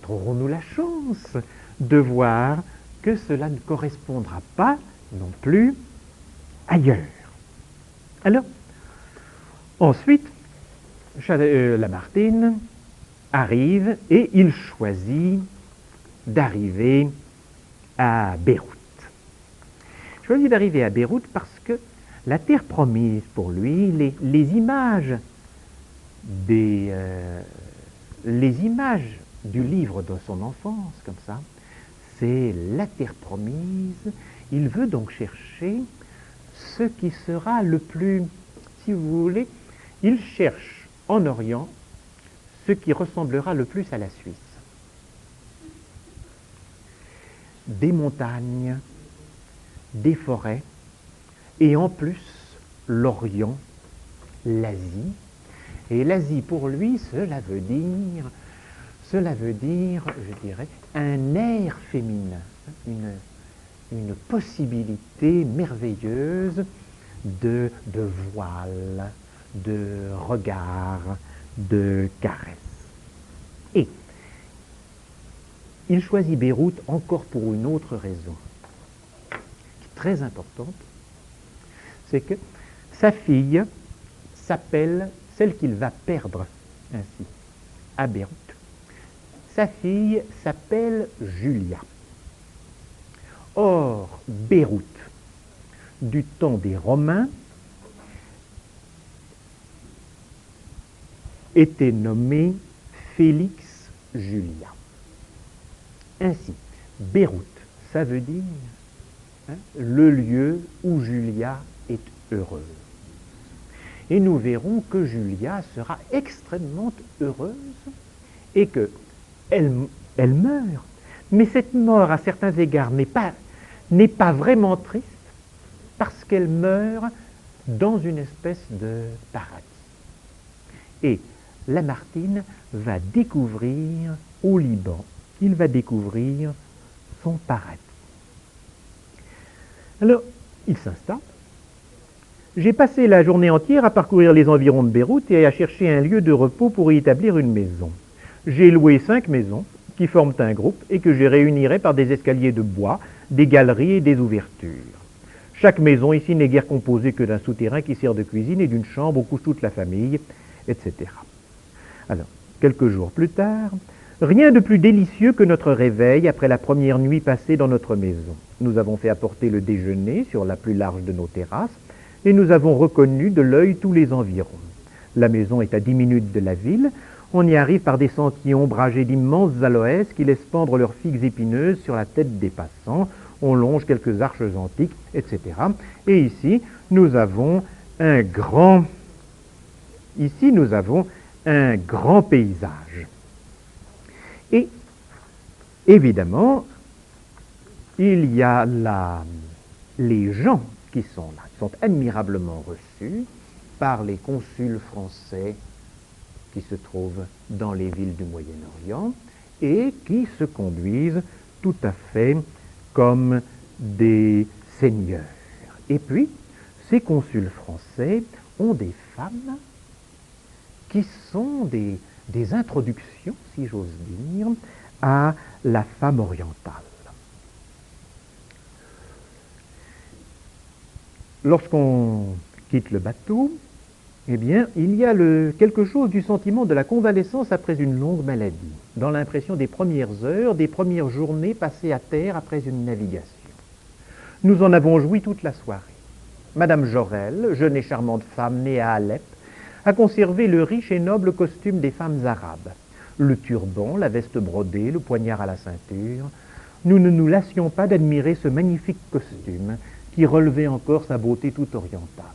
aurons-nous la chance de voir que cela ne correspondra pas non plus ailleurs. Alors, ensuite, Lamartine arrive et il choisit d'arriver à Beyrouth. Il choisit d'arriver à Beyrouth parce que la terre promise pour lui, les images du livre de son enfance, comme ça, c'est la terre promise. Il veut donc chercher ce qui sera le plus, si vous voulez, il cherche en Orient ce qui ressemblera le plus à la Suisse. Des montagnes, des forêts, et en plus l'Orient, l'Asie. Et l'Asie pour lui, cela veut dire, je dirais, un air féminin, une possibilité merveilleuse de voile, de regard, de caresse. Et il choisit Beyrouth encore pour une autre raison, qui est très importante, c'est que sa fille s'appelle, celle qu'il va perdre ainsi, à Beyrouth. Sa fille s'appelle Julia. Or, Beyrouth, du temps des Romains, était nommé Félix Julia. Ainsi, Beyrouth, ça veut dire le lieu où Julia est heureuse. Et nous verrons que Julia sera extrêmement heureuse et qu'elle meurt. Mais cette mort, à certains égards, n'est pas vraiment triste parce qu'elle meurt dans une espèce de paradis. Et Lamartine va découvrir au Liban, il va découvrir son paradis. Alors, il s'installe. J'ai passé la journée entière à parcourir les environs de Beyrouth et à chercher un lieu de repos pour y établir une maison. J'ai loué 5 maisons qui forment un groupe et que je réunirai par des escaliers de bois, des galeries et des ouvertures. Chaque maison ici n'est guère composée que d'un souterrain qui sert de cuisine et d'une chambre où couche toute la famille, etc. Alors, quelques jours plus tard, rien de plus délicieux que notre réveil après la première nuit passée dans notre maison. Nous avons fait apporter le déjeuner sur la plus large de nos terrasses et nous avons reconnu de l'œil tous les environs. La maison est à 10 minutes de la ville. On y arrive par des sentiers ombragés d'immenses aloès qui laissent pendre leurs figues épineuses sur la tête des passants. On longe quelques arches antiques, etc. Et ici, nous avons un grand paysage. Et évidemment, il y a là les gens qui sont là, qui sont admirablement reçus par les consuls français qui se trouvent dans les villes du Moyen-Orient et qui se conduisent tout à fait comme des seigneurs. Et puis, ces consuls français ont des femmes qui sont des introductions, si j'ose dire, à la femme orientale. Lorsqu'on quitte le bateau, eh bien, il y a quelque chose du sentiment de la convalescence après une longue maladie, dans l'impression des premières heures, des premières journées passées à terre après une navigation. Nous en avons joui toute la soirée. Madame Jorel, jeune et charmante femme née à Alep, a conservé le riche et noble costume des femmes arabes. Le turban, la veste brodée, le poignard à la ceinture. Nous ne nous lassions pas d'admirer ce magnifique costume qui relevait encore sa beauté toute orientale.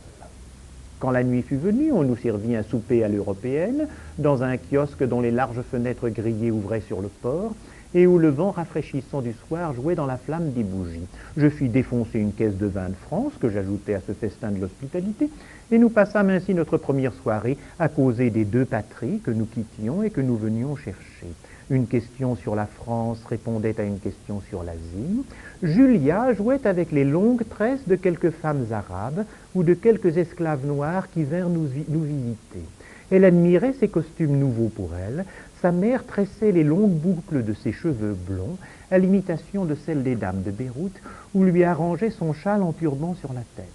Quand la nuit fut venue, on nous servit un souper à l'européenne, dans un kiosque dont les larges fenêtres grillées ouvraient sur le port, et où le vent rafraîchissant du soir jouait dans la flamme des bougies. Je fis défoncer une caisse de vin de France, que j'ajoutai à ce festin de l'hospitalité, et nous passâmes ainsi notre première soirée à causer des 2 patries que nous quittions et que nous venions chercher. Une question sur la France répondait à une question sur l'Asie. Julia jouait avec les longues tresses de quelques femmes arabes ou de quelques esclaves noirs qui vinrent nous visiter. Elle admirait ces costumes nouveaux pour elle. Sa mère tressait les longues boucles de ses cheveux blonds, à l'imitation de celles des dames de Beyrouth, ou lui arrangeait son châle en turban sur la tête.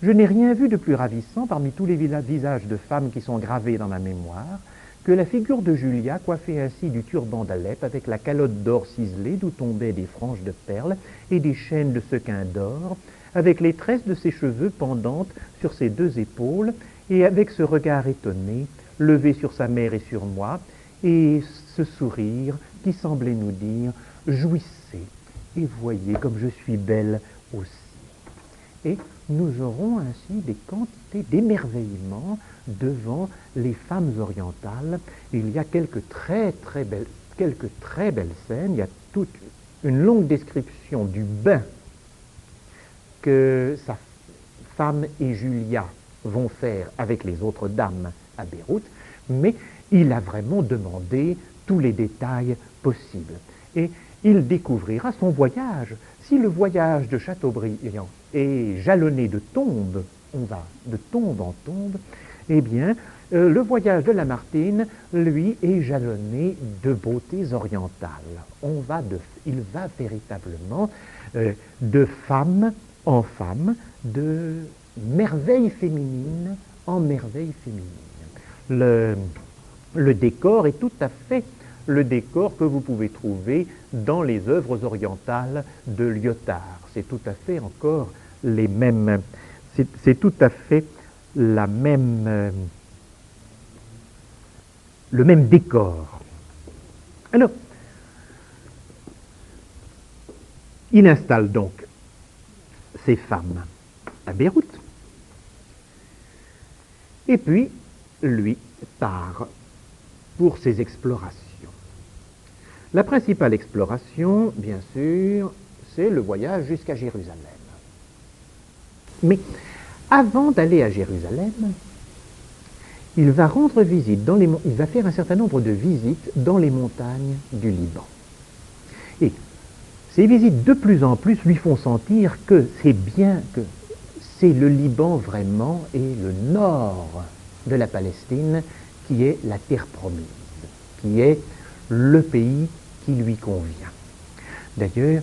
Je n'ai rien vu de plus ravissant parmi tous les visages de femmes qui sont gravés dans ma mémoire que la figure de Julia, coiffée ainsi du turban d'Alep, avec la calotte d'or ciselée d'où tombaient des franges de perles et des chaînes de sequins d'or, avec les tresses de ses cheveux pendantes sur ses 2 épaules, et avec ce regard étonné, levé sur sa mère et sur moi, et ce sourire qui semblait nous dire « Jouissez et voyez comme je suis belle aussi ». Et nous aurons ainsi des quantités d'émerveillement devant les femmes orientales. Il y a quelques très belles scènes. Il y a toute une longue description du bain que sa femme et Julia vont faire avec les autres dames à Beyrouth, mais il a vraiment demandé tous les détails possibles. Et il découvrira son voyage. Si le voyage de Chateaubriand est jalonné de tombes, on va de tombe en tombe, eh bien, le voyage de Lamartine, lui, est jalonné de beautés orientales. Il va véritablement de femme en femme, de merveille féminine en merveille féminine. Le décor est tout à fait le décor que vous pouvez trouver dans les œuvres orientales de Lyotard. C'est tout à fait encore les mêmes, c'est tout à fait la même, le même décor. Alors, il installe donc ces femmes à Beyrouth, et puis, lui part pour ses explorations. La principale exploration, bien sûr, c'est le voyage jusqu'à Jérusalem. Mais avant d'aller à Jérusalem, il va rendre visite il va faire un certain nombre de visites dans les montagnes du Liban. Et ces visites de plus en plus lui font sentir que c'est bien que c'est le Liban vraiment et le nord de la Palestine qui est la terre promise, qui est le pays qui lui convient. D'ailleurs,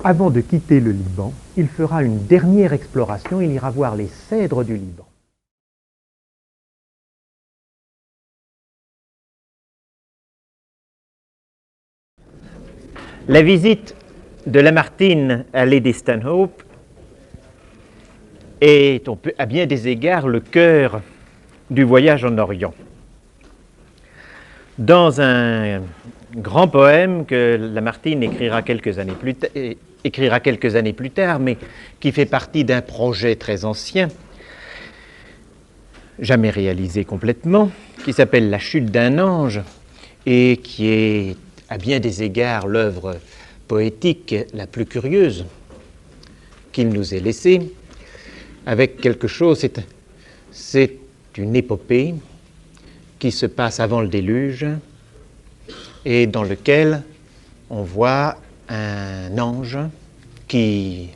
avant de quitter le Liban, il fera une dernière exploration, il ira voir les cèdres du Liban. La visite de Lamartine à Lady Stanhope est, à bien des égards, le cœur du voyage en Orient. Dans un grand poème que Lamartine écrira quelques années plus tard, mais qui fait partie d'un projet très ancien, jamais réalisé complètement, qui s'appelle La chute d'un ange, et qui est à bien des égards l'œuvre poétique la plus curieuse qu'il nous ait laissée, avec quelque chose, c'est une épopée qui se passe avant le déluge et dans lequel on voit un ange qui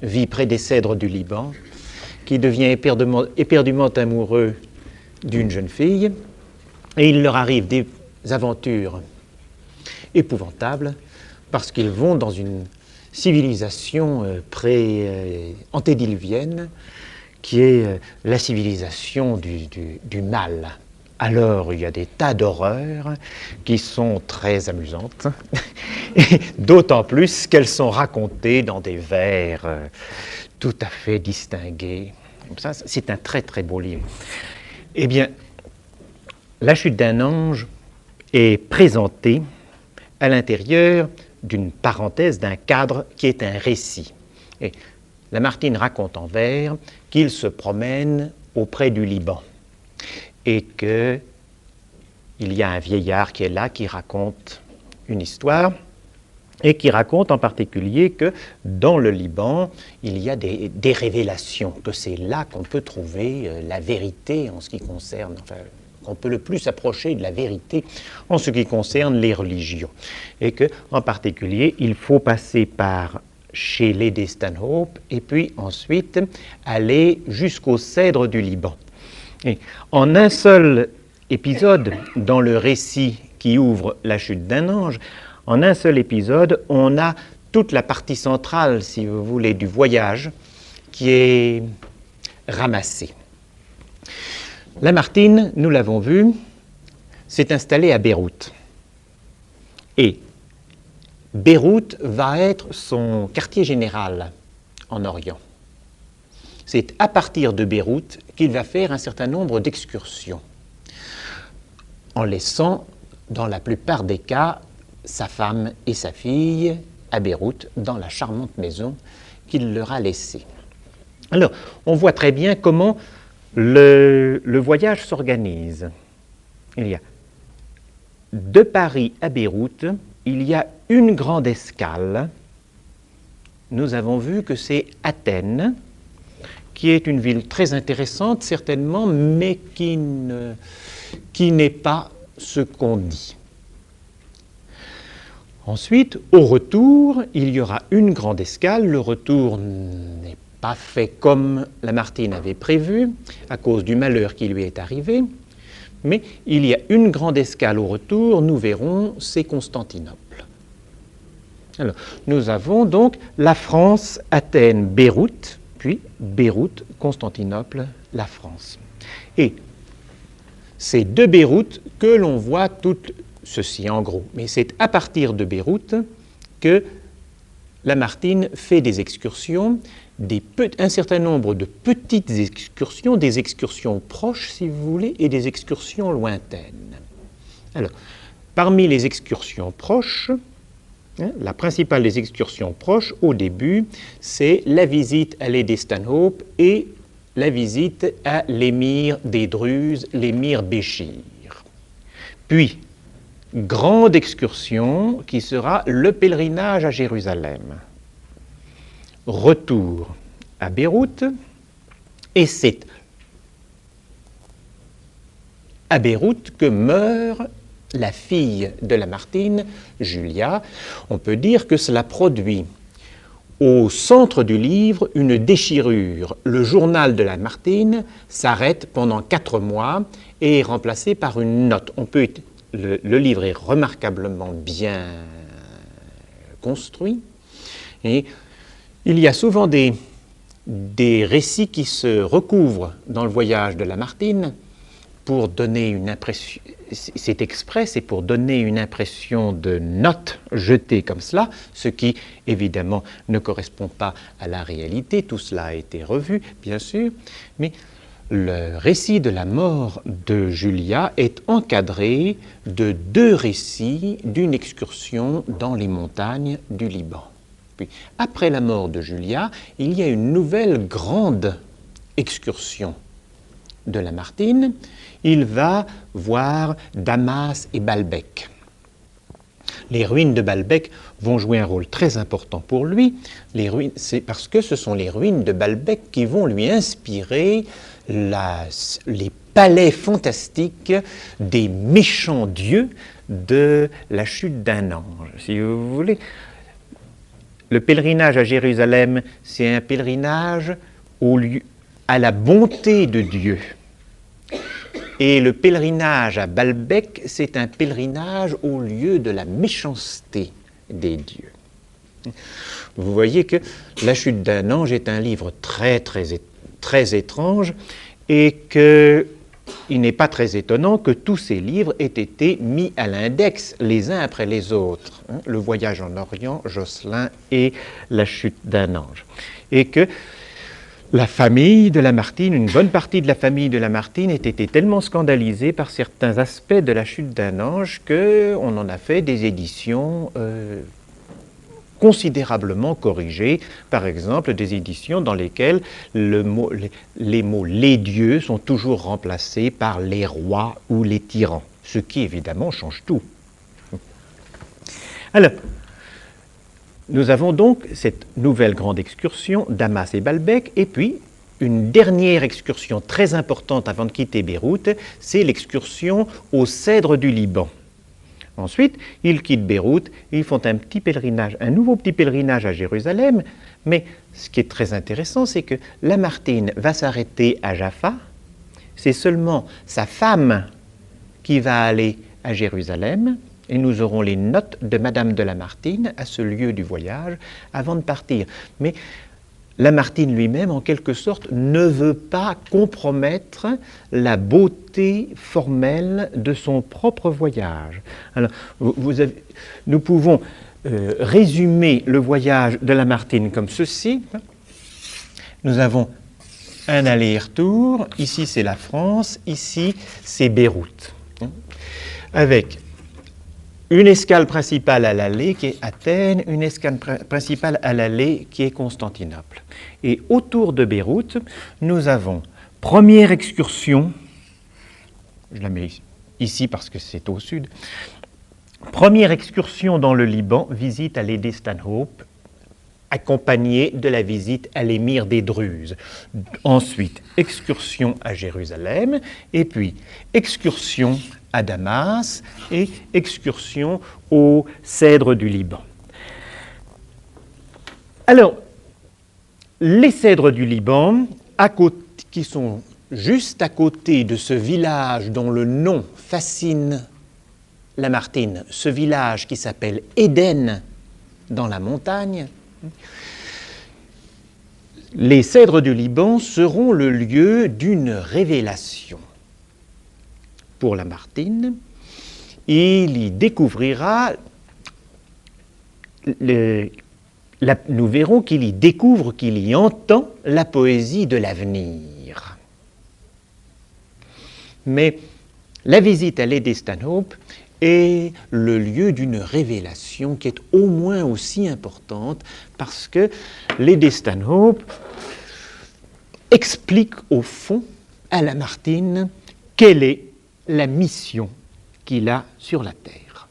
vit près des cèdres du Liban, qui devient éperdument amoureux d'une jeune fille, et il leur arrive des aventures épouvantables parce qu'ils vont dans une civilisation antédiluvienne qui est la civilisation du mal. Alors, il y a des tas d'horreurs qui sont très amusantes, et d'autant plus qu'elles sont racontées dans des vers tout à fait distingués. Ça, c'est un très très beau livre. Eh bien, La chute d'un ange est présentée à l'intérieur d'une parenthèse, d'un cadre qui est un récit. Et Lamartine raconte en vers qu'il se promène auprès du Liban et qu'il y a un vieillard qui est là, qui raconte une histoire et qui raconte en particulier que dans le Liban, il y a des révélations, que c'est là qu'on peut trouver la vérité en ce qui concerne, qu'on peut le plus approcher de la vérité en ce qui concerne les religions. Et que, en particulier, il faut passer par chez Lady Stanhope et puis ensuite aller jusqu'aux cèdres du Liban. Et en un seul épisode, dans le récit qui ouvre La chute d'un ange, en un seul épisode, on a toute la partie centrale, si vous voulez, du voyage qui est ramassée. Lamartine, nous l'avons vu, s'est installé à Beyrouth. Et Beyrouth va être son quartier général en Orient. C'est à partir de Beyrouth qu'il va faire un certain nombre d'excursions, en laissant, dans la plupart des cas, sa femme et sa fille à Beyrouth, dans la charmante maison qu'il leur a laissée. Alors, on voit très bien comment le voyage s'organise. Il y a de Paris à Beyrouth, il y a une grande escale. Nous avons vu que c'est Athènes, qui est une ville très intéressante, certainement, mais qui n'est pas ce qu'on dit. Ensuite, au retour, il y aura une grande escale. Le retour n'est pas fait comme Lamartine avait prévu, à cause du malheur qui lui est arrivé, mais il y a une grande escale au retour, nous verrons, c'est Constantinople. Alors, nous avons donc la France, Athènes, Beyrouth, puis Beyrouth, Constantinople, la France. Et c'est de Beyrouth que l'on voit tout ceci en gros, mais c'est à partir de Beyrouth que Lamartine fait des excursions, un certain nombre de petites excursions, des excursions proches, si vous voulez, et des excursions lointaines. Alors, parmi les excursions proches, la principale des excursions proches, au début, c'est la visite à Lady Stanhope et la visite à l'émir des Druzes, l'émir Béchir. Puis, grande excursion qui sera le pèlerinage à Jérusalem. Retour à Beyrouth, et c'est à Beyrouth que meurt la fille de Lamartine, Julia. On peut dire que cela produit au centre du livre une déchirure. Le journal de Lamartine s'arrête pendant 4 mois et est remplacé par une note. Le livre est remarquablement bien construit et il y a souvent des récits qui se recouvrent dans le voyage de Lamartine pour donner une impression, c'est exprès, c'est pour donner une impression de notes jetées comme cela, ce qui évidemment ne correspond pas à la réalité, tout cela a été revu bien sûr, mais le récit de la mort de Julia est encadré de 2 récits d'une excursion dans les montagnes du Liban. Puis, après la mort de Julia, il y a une nouvelle grande excursion de Lamartine. Il va voir Damas et Balbec. Les ruines de Balbec vont jouer un rôle très important pour lui. C'est parce que ce sont les ruines de Balbec qui vont lui inspirer les palais fantastiques des méchants dieux de la chute d'un ange. Si vous voulez, le pèlerinage à Jérusalem, c'est un pèlerinage à la bonté de Dieu. Et le pèlerinage à Balbec, c'est un pèlerinage au lieu de la méchanceté des dieux. Vous voyez que La chute d'un ange est un livre très, très, très étrange et qu'il n'est pas très étonnant que tous ces livres aient été mis à l'index les uns après les autres. Le voyage en Orient, Josselin et La chute d'un ange. Et que la famille de Lamartine, une bonne partie de la famille de Lamartine ait été tellement scandalisée par certains aspects de La chute d'un ange qu'on en a fait des éditions considérablement corrigées, par exemple des éditions dans lesquelles les mots « les dieux » sont toujours remplacés par les rois ou les tyrans, ce qui évidemment change tout. Alors, nous avons donc cette nouvelle grande excursion, Damas et Balbec, et puis une dernière excursion très importante avant de quitter Beyrouth, c'est l'excursion aux cèdres du Liban. Ensuite, ils quittent Beyrouth, ils font un nouveau petit pèlerinage à Jérusalem, mais ce qui est très intéressant, c'est que Lamartine va s'arrêter à Jaffa, c'est seulement sa femme qui va aller à Jérusalem, et nous aurons les notes de Madame de Lamartine à ce lieu du voyage avant de partir. Mais Lamartine lui-même, en quelque sorte, ne veut pas compromettre la beauté formelle de son propre voyage. Alors, nous pouvons résumer le voyage de Lamartine comme ceci. Nous avons un aller-retour, ici c'est la France, ici c'est Beyrouth, avec une escale principale à l'aller qui est Athènes, une escale principale à l'aller qui est Constantinople. Et autour de Beyrouth, nous avons première excursion, je la mets ici parce que c'est au sud, première excursion dans le Liban, visite à l'Édé Stanhope, accompagnée de la visite à l'émir des Druzes. Ensuite, excursion à Jérusalem, et puis excursion à Damas et excursion aux cèdres du Liban. Alors, les cèdres du Liban, qui sont juste à côté de ce village dont le nom fascine Lamartine, ce village qui s'appelle Éden dans la montagne, les cèdres du Liban seront le lieu d'une révélation. Pour Lamartine, il y découvrira, nous verrons qu'il y découvre, qu'il y entend la poésie de l'avenir. Mais la visite à l'Édé Stanhope est le lieu d'une révélation qui est au moins aussi importante parce que l'Édé Stanhope explique au fond à Lamartine quelle est la mission qu'il a sur la Terre.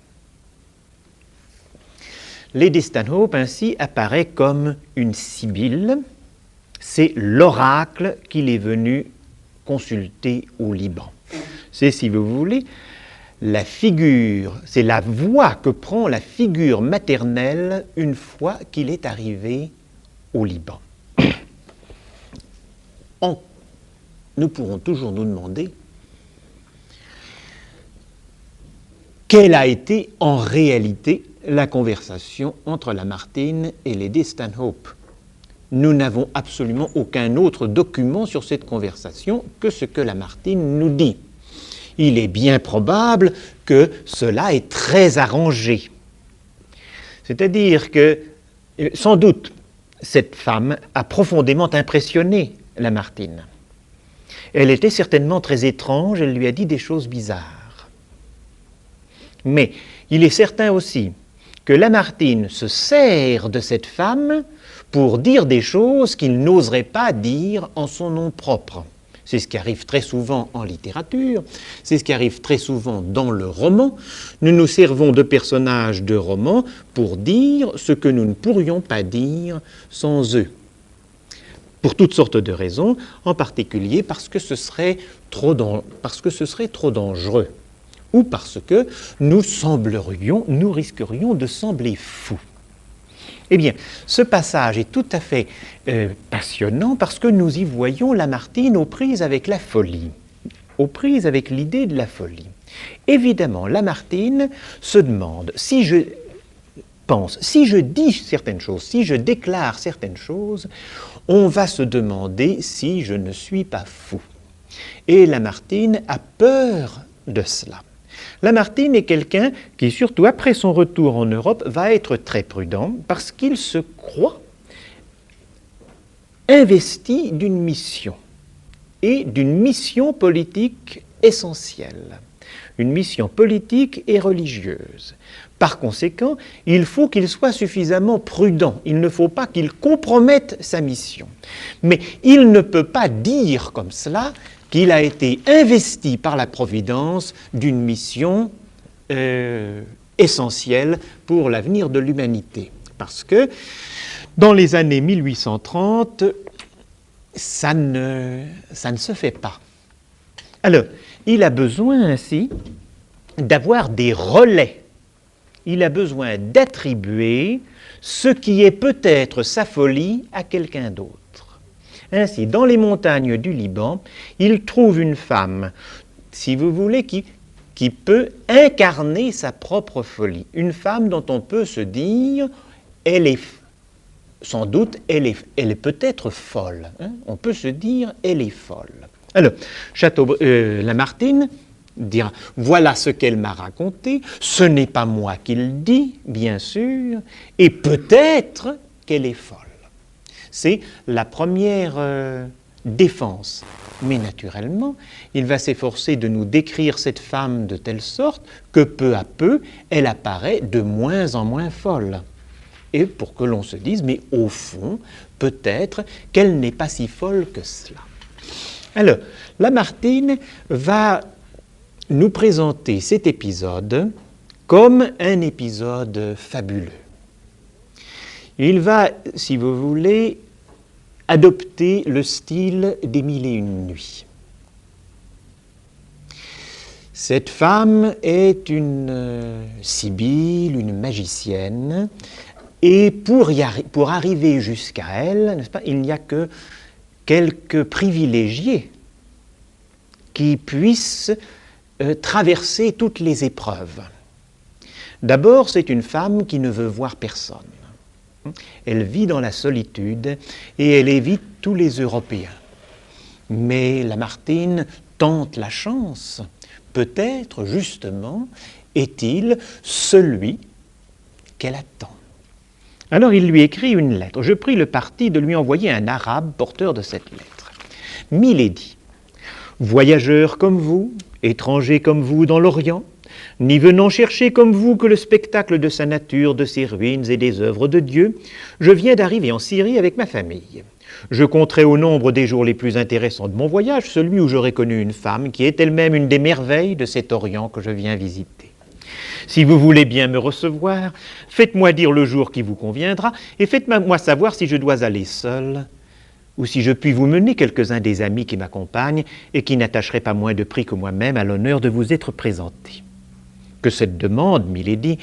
L'Édé Stanhope ainsi apparaît comme une sibylle c'est l'oracle qu'il est venu consulter au Liban. C'est, si vous voulez, la figure, c'est la voix que prend la figure maternelle une fois qu'il est arrivé au Liban. Nous pourrons toujours nous demander quelle a été en réalité la conversation entre Lamartine et Lady Stanhope. Nous n'avons absolument aucun autre document sur cette conversation que ce que Lamartine nous dit. Il est bien probable que cela est très arrangé. C'est-à-dire que, sans doute, cette femme a profondément impressionné Lamartine. Elle était certainement très étrange, elle lui a dit des choses bizarres. Mais il est certain aussi que Lamartine se sert de cette femme pour dire des choses qu'il n'oserait pas dire en son nom propre. C'est ce qui arrive très souvent en littérature, c'est ce qui arrive très souvent dans le roman. Nous nous servons de personnages de romans pour dire ce que nous ne pourrions pas dire sans eux. Pour toutes sortes de raisons, en particulier parce que ce serait trop dangereux, ou parce que nous risquerions de sembler fous. Eh bien, ce passage est tout à fait passionnant parce que nous y voyons Lamartine aux prises avec la folie, aux prises avec l'idée de la folie. Évidemment, Lamartine se demande, si je dis certaines choses, si je déclare certaines choses, on va se demander si je ne suis pas fou. Et Lamartine a peur de cela. Lamartine est quelqu'un qui, surtout après son retour en Europe, va être très prudent parce qu'il se croit investi d'une mission, et d'une mission politique essentielle, une mission politique et religieuse. Par conséquent, il faut qu'il soit suffisamment prudent, il ne faut pas qu'il compromette sa mission. Mais il ne peut pas dire comme cela qu'il a été investi par la Providence d'une mission essentielle pour l'avenir de l'humanité. Parce que dans les années 1830, ça ne se fait pas. Alors, il a besoin ainsi d'avoir des relais. Il a besoin d'attribuer ce qui est peut-être sa folie à quelqu'un d'autre. Ainsi, dans les montagnes du Liban, il trouve une femme, si vous voulez, qui peut incarner sa propre folie. Une femme dont on peut se dire, elle est peut-être folle. Hein? On peut se dire, elle est folle. Alors, Lamartine dira, voilà ce qu'elle m'a raconté, ce n'est pas moi qui le dis, bien sûr, et peut-être qu'elle est folle. C'est la première défense. Mais naturellement, il va s'efforcer de nous décrire cette femme de telle sorte que peu à peu, elle apparaît de moins en moins folle. Et pour que l'on se dise, mais au fond, peut-être qu'elle n'est pas si folle que cela. Alors, Lamartine va nous présenter cet épisode comme un épisode fabuleux. Il va, si vous voulez, adopter le style des Mille et une nuits. Cette femme est une sibylle, une magicienne, et pour arriver jusqu'à elle, n'est-ce pas, il n'y a que quelques privilégiés qui puissent traverser toutes les épreuves. D'abord, c'est une femme qui ne veut voir personne. Elle vit dans la solitude et elle évite tous les Européens. Mais Lamartine tente la chance. Peut-être, justement, est-il celui qu'elle attend. Alors il lui écrit une lettre. Je pris le parti de lui envoyer un arabe porteur de cette lettre. Milady, voyageur comme vous, étranger comme vous dans l'Orient, n'y venant chercher comme vous que le spectacle de sa nature, de ses ruines et des œuvres de Dieu, je viens d'arriver en Syrie avec ma famille. Je compterai au nombre des jours les plus intéressants de mon voyage celui où j'aurai connu une femme qui est elle-même une des merveilles de cet Orient que je viens visiter. Si vous voulez bien me recevoir, faites-moi dire le jour qui vous conviendra et faites-moi savoir si je dois aller seul ou si je puis vous mener quelques-uns des amis qui m'accompagnent et qui n'attacheraient pas moins de prix que moi-même à l'honneur de vous être présentés. Que cette demande, milady,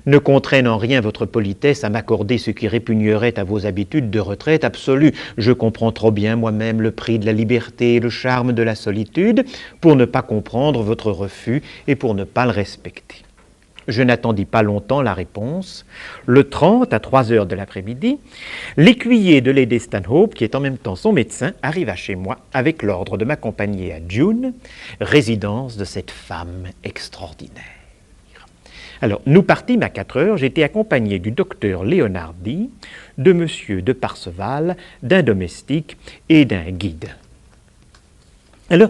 ne contraigne en rien votre politesse à m'accorder ce qui répugnerait à vos habitudes de retraite absolue. Je comprends trop bien moi-même le prix de la liberté et le charme de la solitude pour ne pas comprendre votre refus et pour ne pas le respecter. Je n'attendis pas longtemps la réponse. Le 30, à 3 heures de l'après-midi, l'écuyer de Lady Stanhope, qui est en même temps son médecin, arriva chez moi avec l'ordre de m'accompagner à Dune, résidence de cette femme extraordinaire. Alors, nous partîmes à 4 heures. J'étais accompagné du docteur Leonardi, de monsieur de Parseval, d'un domestique et d'un guide. Alors,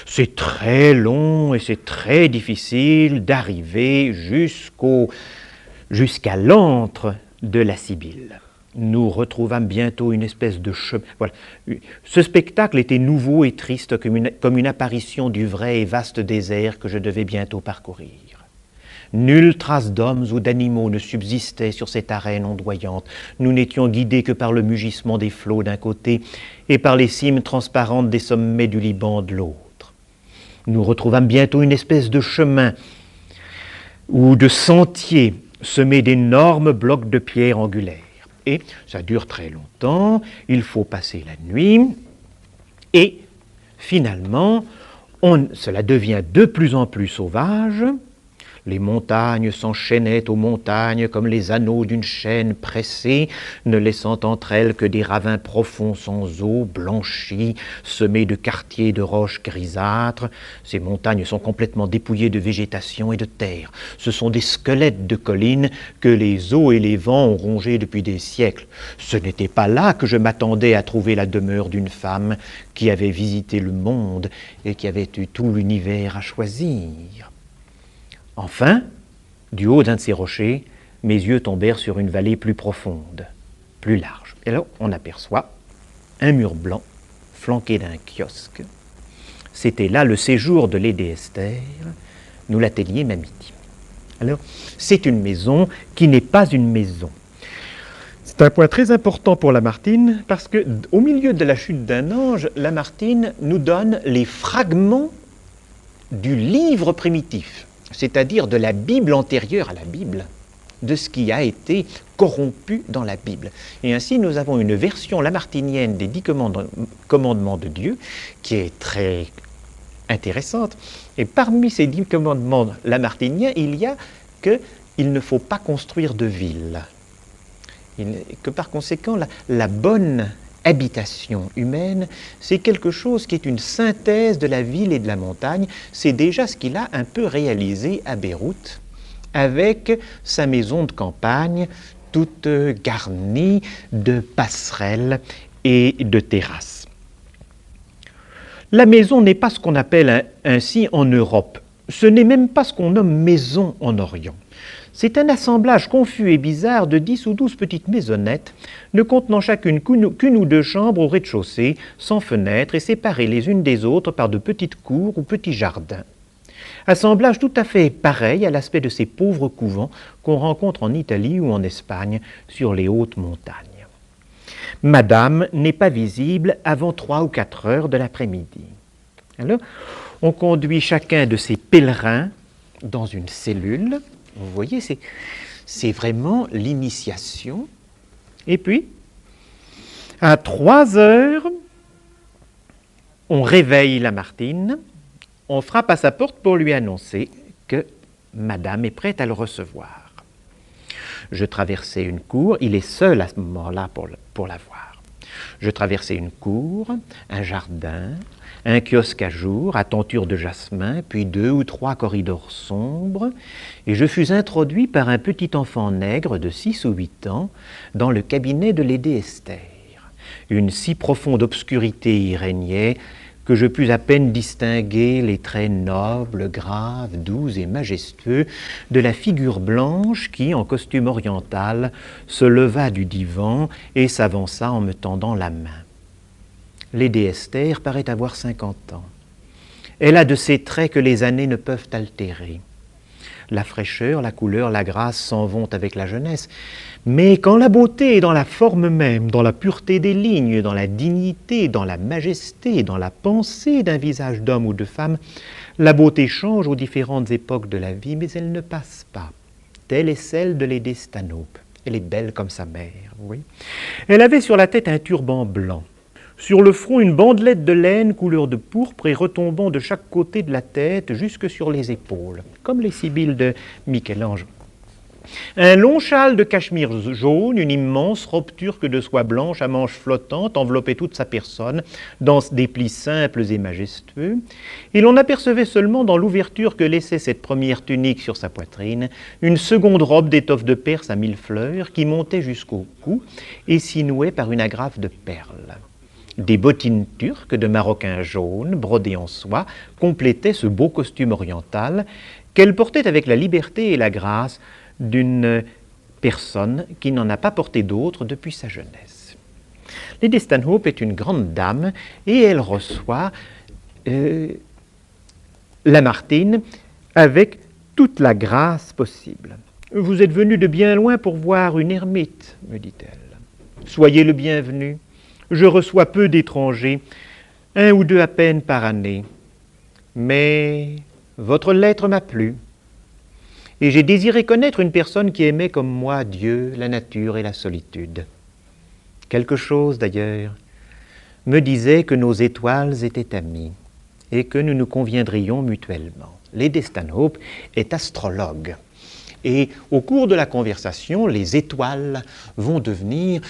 c'est très long et c'est très difficile d'arriver jusqu'à l'antre de la Sibylle. Nous retrouvâmes bientôt une espèce de chemin. Voilà. Ce spectacle était nouveau et triste comme une apparition du vrai et vaste désert que je devais bientôt parcourir. Nulle trace d'hommes ou d'animaux ne subsistait sur cette arène ondoyante. Nous n'étions guidés que par le mugissement des flots d'un côté et par les cimes transparentes des sommets du Liban de l'autre. Nous retrouvâmes bientôt une espèce de chemin ou de sentier semé d'énormes blocs de pierre angulaires. Et ça dure très longtemps, il faut passer la nuit, et finalement, cela devient de plus en plus sauvage. Les montagnes s'enchaînaient aux montagnes comme les anneaux d'une chaîne pressée, ne laissant entre elles que des ravins profonds sans eau, blanchis, semés de quartiers de roches grisâtres. Ces montagnes sont complètement dépouillées de végétation et de terre. Ce sont des squelettes de collines que les eaux et les vents ont rongés depuis des siècles. Ce n'était pas là que je m'attendais à trouver la demeure d'une femme qui avait visité le monde et qui avait eu tout l'univers à choisir. Enfin, du haut d'un de ces rochers, mes yeux tombèrent sur une vallée plus profonde, plus large. Et là, on aperçoit un mur blanc flanqué d'un kiosque. C'était là le séjour de Lady Esther, nous l'atteignîmes à midi. Alors, c'est une maison qui n'est pas une maison. C'est un point très important pour Lamartine, parce qu'au milieu de la chute d'un ange, Lamartine nous donne les fragments du livre primitif, c'est-à-dire de la Bible antérieure à la Bible, de ce qui a été corrompu dans la Bible. Et ainsi, nous avons une version lamartinienne des 10 commandements de Dieu qui est très intéressante. Et parmi ces 10 commandements lamartiniens, il y a qu'il ne faut pas construire de ville. Que par conséquent, la bonne habitation humaine, c'est quelque chose qui est une synthèse de la ville et de la montagne. C'est déjà ce qu'il a un peu réalisé à Beyrouth, avec sa maison de campagne, toute garnie de passerelles et de terrasses. La maison n'est pas ce qu'on appelle ainsi en Europe. Ce n'est même pas ce qu'on nomme maison en Orient. C'est un assemblage confus et bizarre de 10 ou 12 petites maisonnettes, ne contenant chacune qu'une ou deux chambres au rez-de-chaussée, sans fenêtres et séparées les unes des autres par de petites cours ou petits jardins. Assemblage tout à fait pareil à l'aspect de ces pauvres couvents qu'on rencontre en Italie ou en Espagne sur les hautes montagnes. Madame n'est pas visible avant 3 ou 4 heures de l'après-midi. Alors, on conduit chacun de ces pèlerins dans une cellule. Vous voyez, c'est vraiment l'initiation. Et puis, à 3 heures, on réveille Lamartine, on frappe à sa porte pour lui annoncer que Madame est prête à le recevoir. Je traversai une cour, il est seul à ce moment-là pour la voir. Je traversai une cour, un jardin, un kiosque à jour, à tenture de jasmin, puis 2 ou 3 corridors sombres, et je fus introduit par un petit enfant nègre de 6 ou 8 ans dans le cabinet de Lady Esther. Une si profonde obscurité y régnait que je pus à peine distinguer les traits nobles, graves, doux et majestueux de la figure blanche qui, en costume oriental, se leva du divan et s'avança en me tendant la main. Lady Esther paraît avoir 50 ans. Elle a de ces traits que les années ne peuvent altérer. La fraîcheur, la couleur, la grâce s'en vont avec la jeunesse. Mais quand la beauté est dans la forme même, dans la pureté des lignes, dans la dignité, dans la majesté, dans la pensée d'un visage d'homme ou de femme, la beauté change aux différentes époques de la vie, mais elle ne passe pas. Telle est celle de Lédée Stanhope. Elle est belle comme sa mère, oui. Elle avait sur la tête un turban blanc. Sur le front, une bandelette de laine couleur de pourpre et retombant de chaque côté de la tête jusque sur les épaules, comme les sibylles de Michel-Ange. Un long châle de cachemire jaune, une immense robe turque de soie blanche à manches flottantes enveloppait toute sa personne dans des plis simples et majestueux, et l'on apercevait seulement dans l'ouverture que laissait cette première tunique sur sa poitrine une seconde robe d'étoffe de Perse à 1000 fleurs qui montait jusqu'au cou et s'y nouait par une agrafe de perles. Des bottines turques de maroquin jaune, brodées en soie, complétaient ce beau costume oriental qu'elle portait avec la liberté et la grâce d'une personne qui n'en a pas porté d'autre depuis sa jeunesse. Lédée Stanhope est une grande dame et elle reçoit Lamartine avec toute la grâce possible. « Vous êtes venu de bien loin pour voir une ermite, me dit-elle. Soyez le bienvenu. Je reçois peu d'étrangers, 1 ou 2 à peine par année. Mais votre lettre m'a plu. Et j'ai désiré connaître une personne qui aimait comme moi Dieu, la nature et la solitude. Quelque chose, d'ailleurs, me disait que nos étoiles étaient amies et que nous nous conviendrions mutuellement. Lédée Stanhope est astrologue. Et au cours de la conversation, les étoiles vont devenir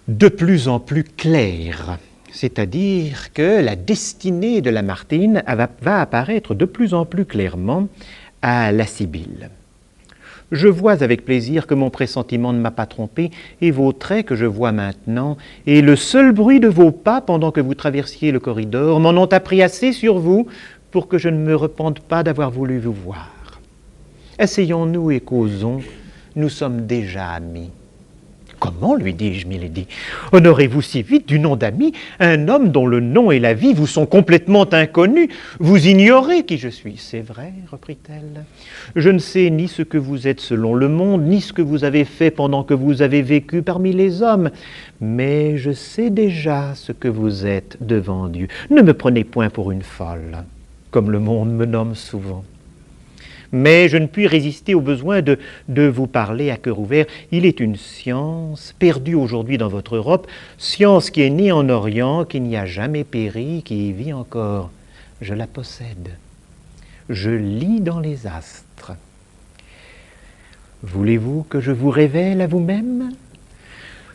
de plus en plus claires. C'est-à-dire que la destinée de Lamartine va apparaître de plus en plus clairement à la Sibylle. Je vois avec plaisir que mon pressentiment ne m'a pas trompé, et vos traits que je vois maintenant, et le seul bruit de vos pas pendant que vous traversiez le corridor, m'en ont appris assez sur vous pour que je ne me repente pas d'avoir voulu vous voir. Asseyons-nous et causons, nous sommes déjà amis. Comment, lui dis-je, milady, honorez-vous si vite du nom d'ami un homme dont le nom et la vie vous sont complètement inconnus? Vous ignorez qui je suis. C'est vrai, reprit-elle. Je ne sais ni ce que vous êtes selon le monde, ni ce que vous avez fait pendant que vous avez vécu parmi les hommes. Mais je sais déjà ce que vous êtes devant Dieu. Ne me prenez point pour une folle, comme le monde me nomme souvent. Mais je ne puis résister au besoin de vous parler à cœur ouvert. Il est une science perdue aujourd'hui dans votre Europe, science qui est née en Orient, qui n'y a jamais péri, qui y vit encore. Je la possède. Je lis dans les astres. Voulez-vous que je vous révèle à vous-même?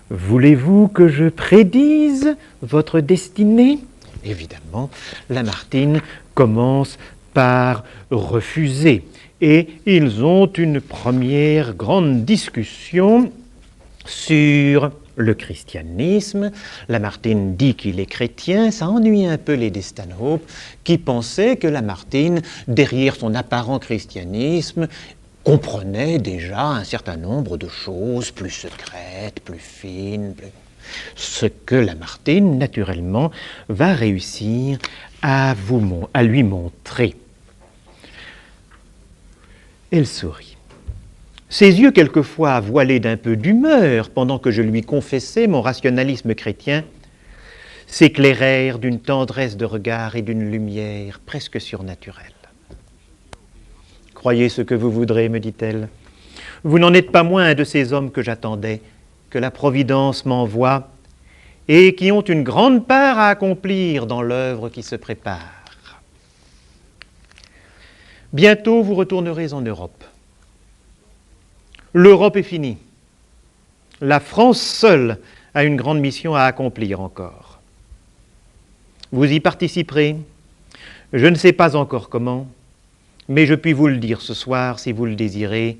Voulez-vous que je prédise votre destinée? Évidemment, Lamartine commence par refuser. Et ils ont une première grande discussion sur le christianisme. Lamartine dit qu'il est chrétien. Ça ennuie un peu Lédée Stanhope, qui pensait que Lamartine, derrière son apparent christianisme, comprenait déjà un certain nombre de choses plus secrètes, plus fines, ce que Lamartine, naturellement, va réussir à lui montrer. Elle sourit. Ses yeux, quelquefois voilés d'un peu d'humeur, pendant que je lui confessais mon rationalisme chrétien, s'éclairèrent d'une tendresse de regard et d'une lumière presque surnaturelle. « Croyez ce que vous voudrez, me dit-elle. Vous n'en êtes pas moins un de ces hommes que j'attendais, que la Providence m'envoie, et qui ont une grande part à accomplir dans l'œuvre qui se prépare. Bientôt, vous retournerez en Europe. L'Europe est finie. La France seule a une grande mission à accomplir encore. Vous y participerez. Je ne sais pas encore comment, mais je puis vous le dire ce soir, si vous le désirez,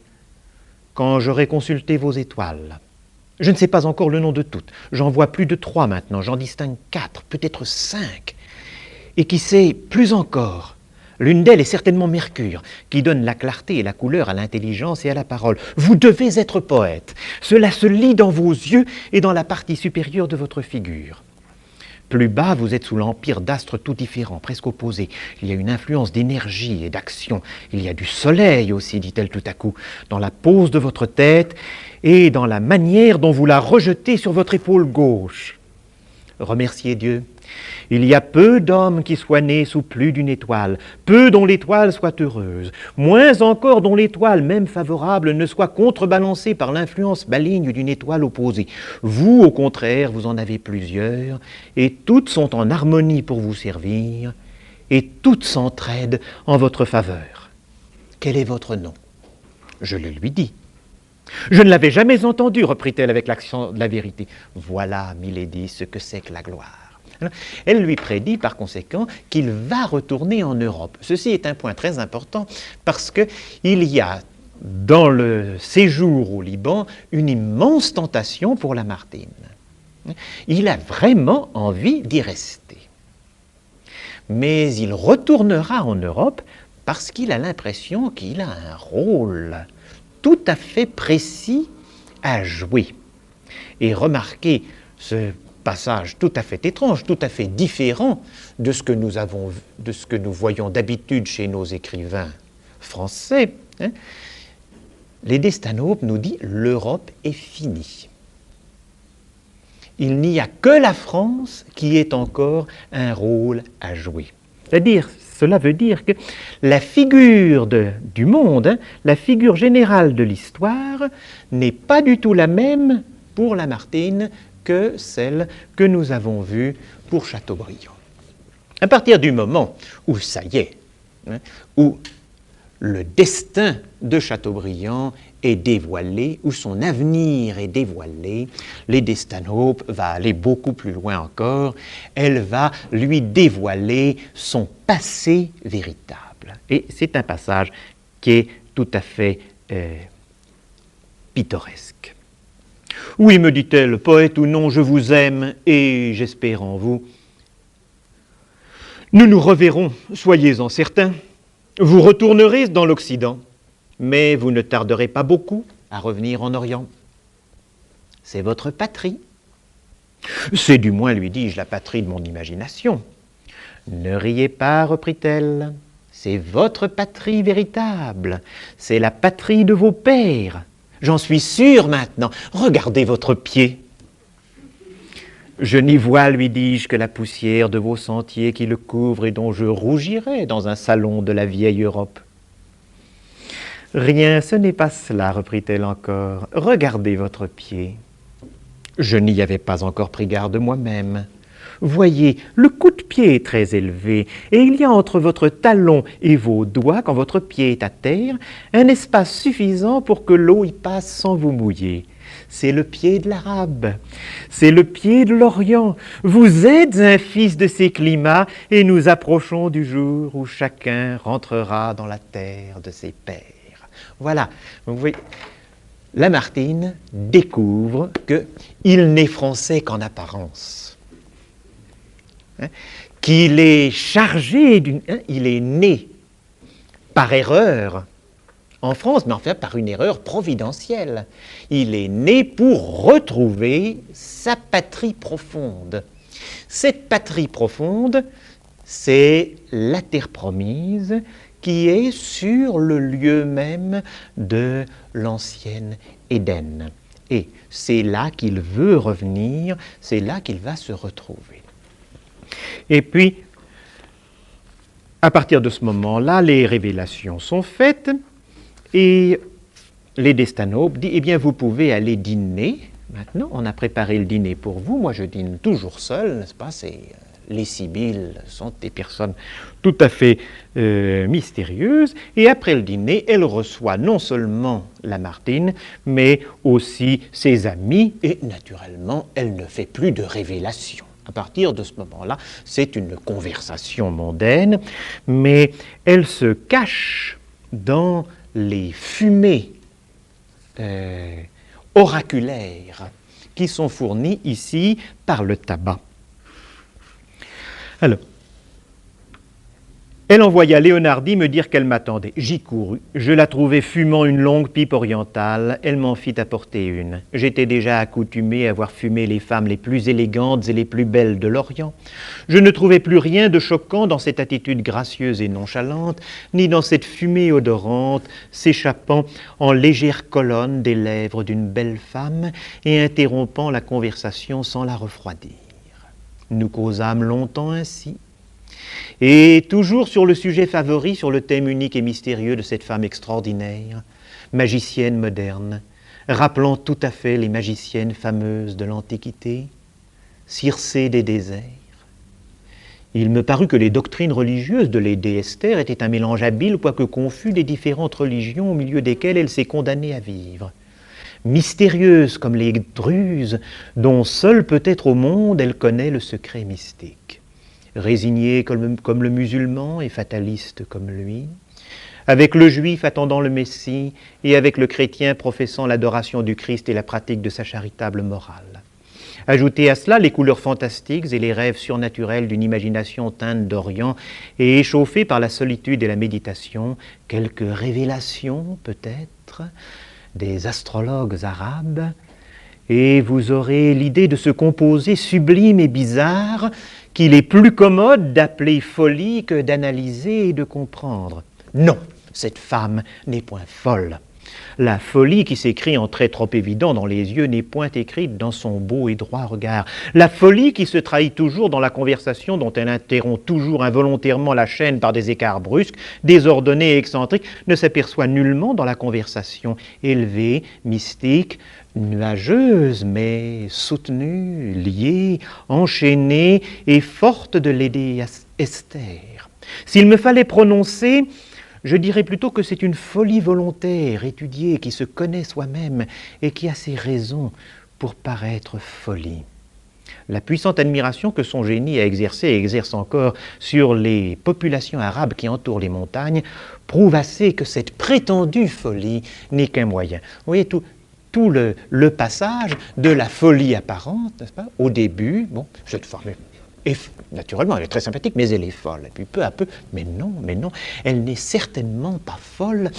quand j'aurai consulté vos étoiles. Je ne sais pas encore le nom de toutes. J'en vois plus de 3 maintenant. J'en distingue 4, peut-être 5. Et qui sait, plus encore, l'une d'elles est certainement Mercure, qui donne la clarté et la couleur à l'intelligence et à la parole. Vous devez être poète. Cela se lit dans vos yeux et dans la partie supérieure de votre figure. Plus bas, vous êtes sous l'empire d'astres tout différents, presque opposés. Il y a une influence d'énergie et d'action. Il y a du soleil aussi, dit-elle tout à coup, dans la pose de votre tête et dans la manière dont vous la rejetez sur votre épaule gauche. Remerciez Dieu. Il y a peu d'hommes qui soient nés sous plus d'une étoile, peu dont l'étoile soit heureuse, moins encore dont l'étoile, même favorable, ne soit contrebalancée par l'influence maligne d'une étoile opposée. Vous, au contraire, vous en avez plusieurs, et toutes sont en harmonie pour vous servir, et toutes s'entraident en votre faveur. Quel est votre nom ? Je le lui dis. Je ne l'avais jamais entendu, reprit-elle avec l'accent de la vérité. Voilà, milady, ce que c'est que la gloire. Elle lui prédit par conséquent qu'il va retourner en Europe. Ceci est un point très important parce qu'il y a dans le séjour au Liban une immense tentation pour Lamartine. Il a vraiment envie d'y rester. Mais il retournera en Europe parce qu'il a l'impression qu'il a un rôle tout à fait précis à jouer. Et remarquez ce passage tout à fait étrange, tout à fait différent de ce que nous voyons d'habitude chez nos écrivains français. Les Destanhope nous dit « l'Europe est finie ». Il n'y a que la France qui ait encore un rôle à jouer. C'est-à-dire, cela veut dire que la figure du monde, la figure générale de l'histoire, n'est pas du tout la même pour Lamartine que celle que nous avons vue pour Chateaubriand. À partir du moment où ça y est, où le destin de Chateaubriand est dévoilé, où son avenir est dévoilé, les Destanhope va aller beaucoup plus loin encore, elle va lui dévoiler son passé véritable. Et c'est un passage qui est tout à fait pittoresque. Oui, me dit-elle, poète ou non, je vous aime et j'espère en vous. Nous nous reverrons, soyez-en certains. Vous retournerez dans l'Occident, mais vous ne tarderez pas beaucoup à revenir en Orient. C'est votre patrie. C'est du moins, lui dis-je, la patrie de mon imagination. Ne riez pas, reprit-elle, c'est votre patrie véritable, c'est la patrie de vos pères. J'en suis sûr maintenant. Regardez votre pied. Je n'y vois, lui dis-je, que la poussière de vos sentiers qui le couvrent et dont je rougirais dans un salon de la vieille Europe. Rien, ce n'est pas cela, reprit-elle encore. Regardez votre pied. Je n'y avais pas encore pris garde moi-même. Voyez, le coup de pied est très élevé, et il y a entre votre talon et vos doigts, quand votre pied est à terre, un espace suffisant pour que l'eau y passe sans vous mouiller. C'est le pied de l'Arabe, c'est le pied de l'Orient. Vous êtes un fils de ces climats, et nous approchons du jour où chacun rentrera dans la terre de ses pères. Voilà, vous voyez, Lamartine découvre qu'il n'est français qu'en apparence. Qu'il est chargé il est né par erreur en France, mais enfin par une erreur providentielle. Il est né pour retrouver sa patrie profonde. Cette patrie profonde, c'est la terre promise qui est sur le lieu même de l'ancienne Éden. Et c'est là qu'il veut revenir, c'est là qu'il va se retrouver. Et puis, à partir de ce moment-là, les révélations sont faites et les Destanhope disent, eh bien, vous pouvez aller dîner. Maintenant, on a préparé le dîner pour vous. Moi, je dîne toujours seul, n'est-ce pas? Les Sibylles sont des personnes tout à fait mystérieuses. Et après le dîner, elle reçoit non seulement Lamartine, mais aussi ses amis. Et naturellement, elle ne fait plus de révélations. À partir de ce moment-là, c'est une conversation mondaine, mais elle se cache dans les fumées oraculaires qui sont fournies ici par le tabac. Alors, Elle envoya Léonardie me dire qu'elle m'attendait. J'y courus. Je la trouvai fumant une longue pipe orientale. Elle m'en fit apporter une. J'étais déjà accoutumé à voir fumer les femmes les plus élégantes et les plus belles de l'Orient. Je ne trouvais plus rien de choquant dans cette attitude gracieuse et nonchalante, ni dans cette fumée odorante s'échappant en légères colonnes des lèvres d'une belle femme et interrompant la conversation sans la refroidir. Nous causâmes longtemps ainsi. Et toujours sur le sujet favori, sur le thème unique et mystérieux de cette femme extraordinaire, magicienne moderne, rappelant tout à fait les magiciennes fameuses de l'Antiquité, Circé des déserts. Il me parut que les doctrines religieuses de Lady Esther étaient un mélange habile, quoique confus, des différentes religions au milieu desquelles elle s'est condamnée à vivre. Mystérieuse comme les druses, dont seule peut-être au monde elle connaît le secret mystique. Résignée comme le musulman et fataliste comme lui, avec le juif attendant le Messie et avec le chrétien professant l'adoration du Christ et la pratique de sa charitable morale. Ajoutez à cela les couleurs fantastiques et les rêves surnaturels d'une imagination teinte d'Orient et échauffée par la solitude et la méditation, quelques révélations peut-être des astrologues arabes, et vous aurez l'idée de ce composé sublime et bizarre qu'il est plus commode d'appeler folie que d'analyser et de comprendre. Non, cette femme n'est point folle. La folie qui s'écrit en traits trop évidents dans les yeux n'est point écrite dans son beau et droit regard. La folie qui se trahit toujours dans la conversation dont elle interrompt toujours involontairement la chaîne par des écarts brusques, désordonnés et excentriques, ne s'aperçoit nullement dans la conversation élevée, mystique, nuageuse, mais soutenue, liée, enchaînée et forte de Lady Esther. S'il me fallait prononcer, je dirais plutôt que c'est une folie volontaire, étudiée, qui se connaît soi-même et qui a ses raisons pour paraître folie. La puissante admiration que son génie a exercée et exerce encore sur les populations arabes qui entourent les montagnes prouve assez que cette prétendue folie n'est qu'un moyen. Vous voyez, tout le passage de la folie apparente, n'est-ce pas, au début, bon, cette femme est naturellement, elle est très sympathique, mais elle est folle. Et puis peu à peu, mais non, elle n'est certainement pas folle,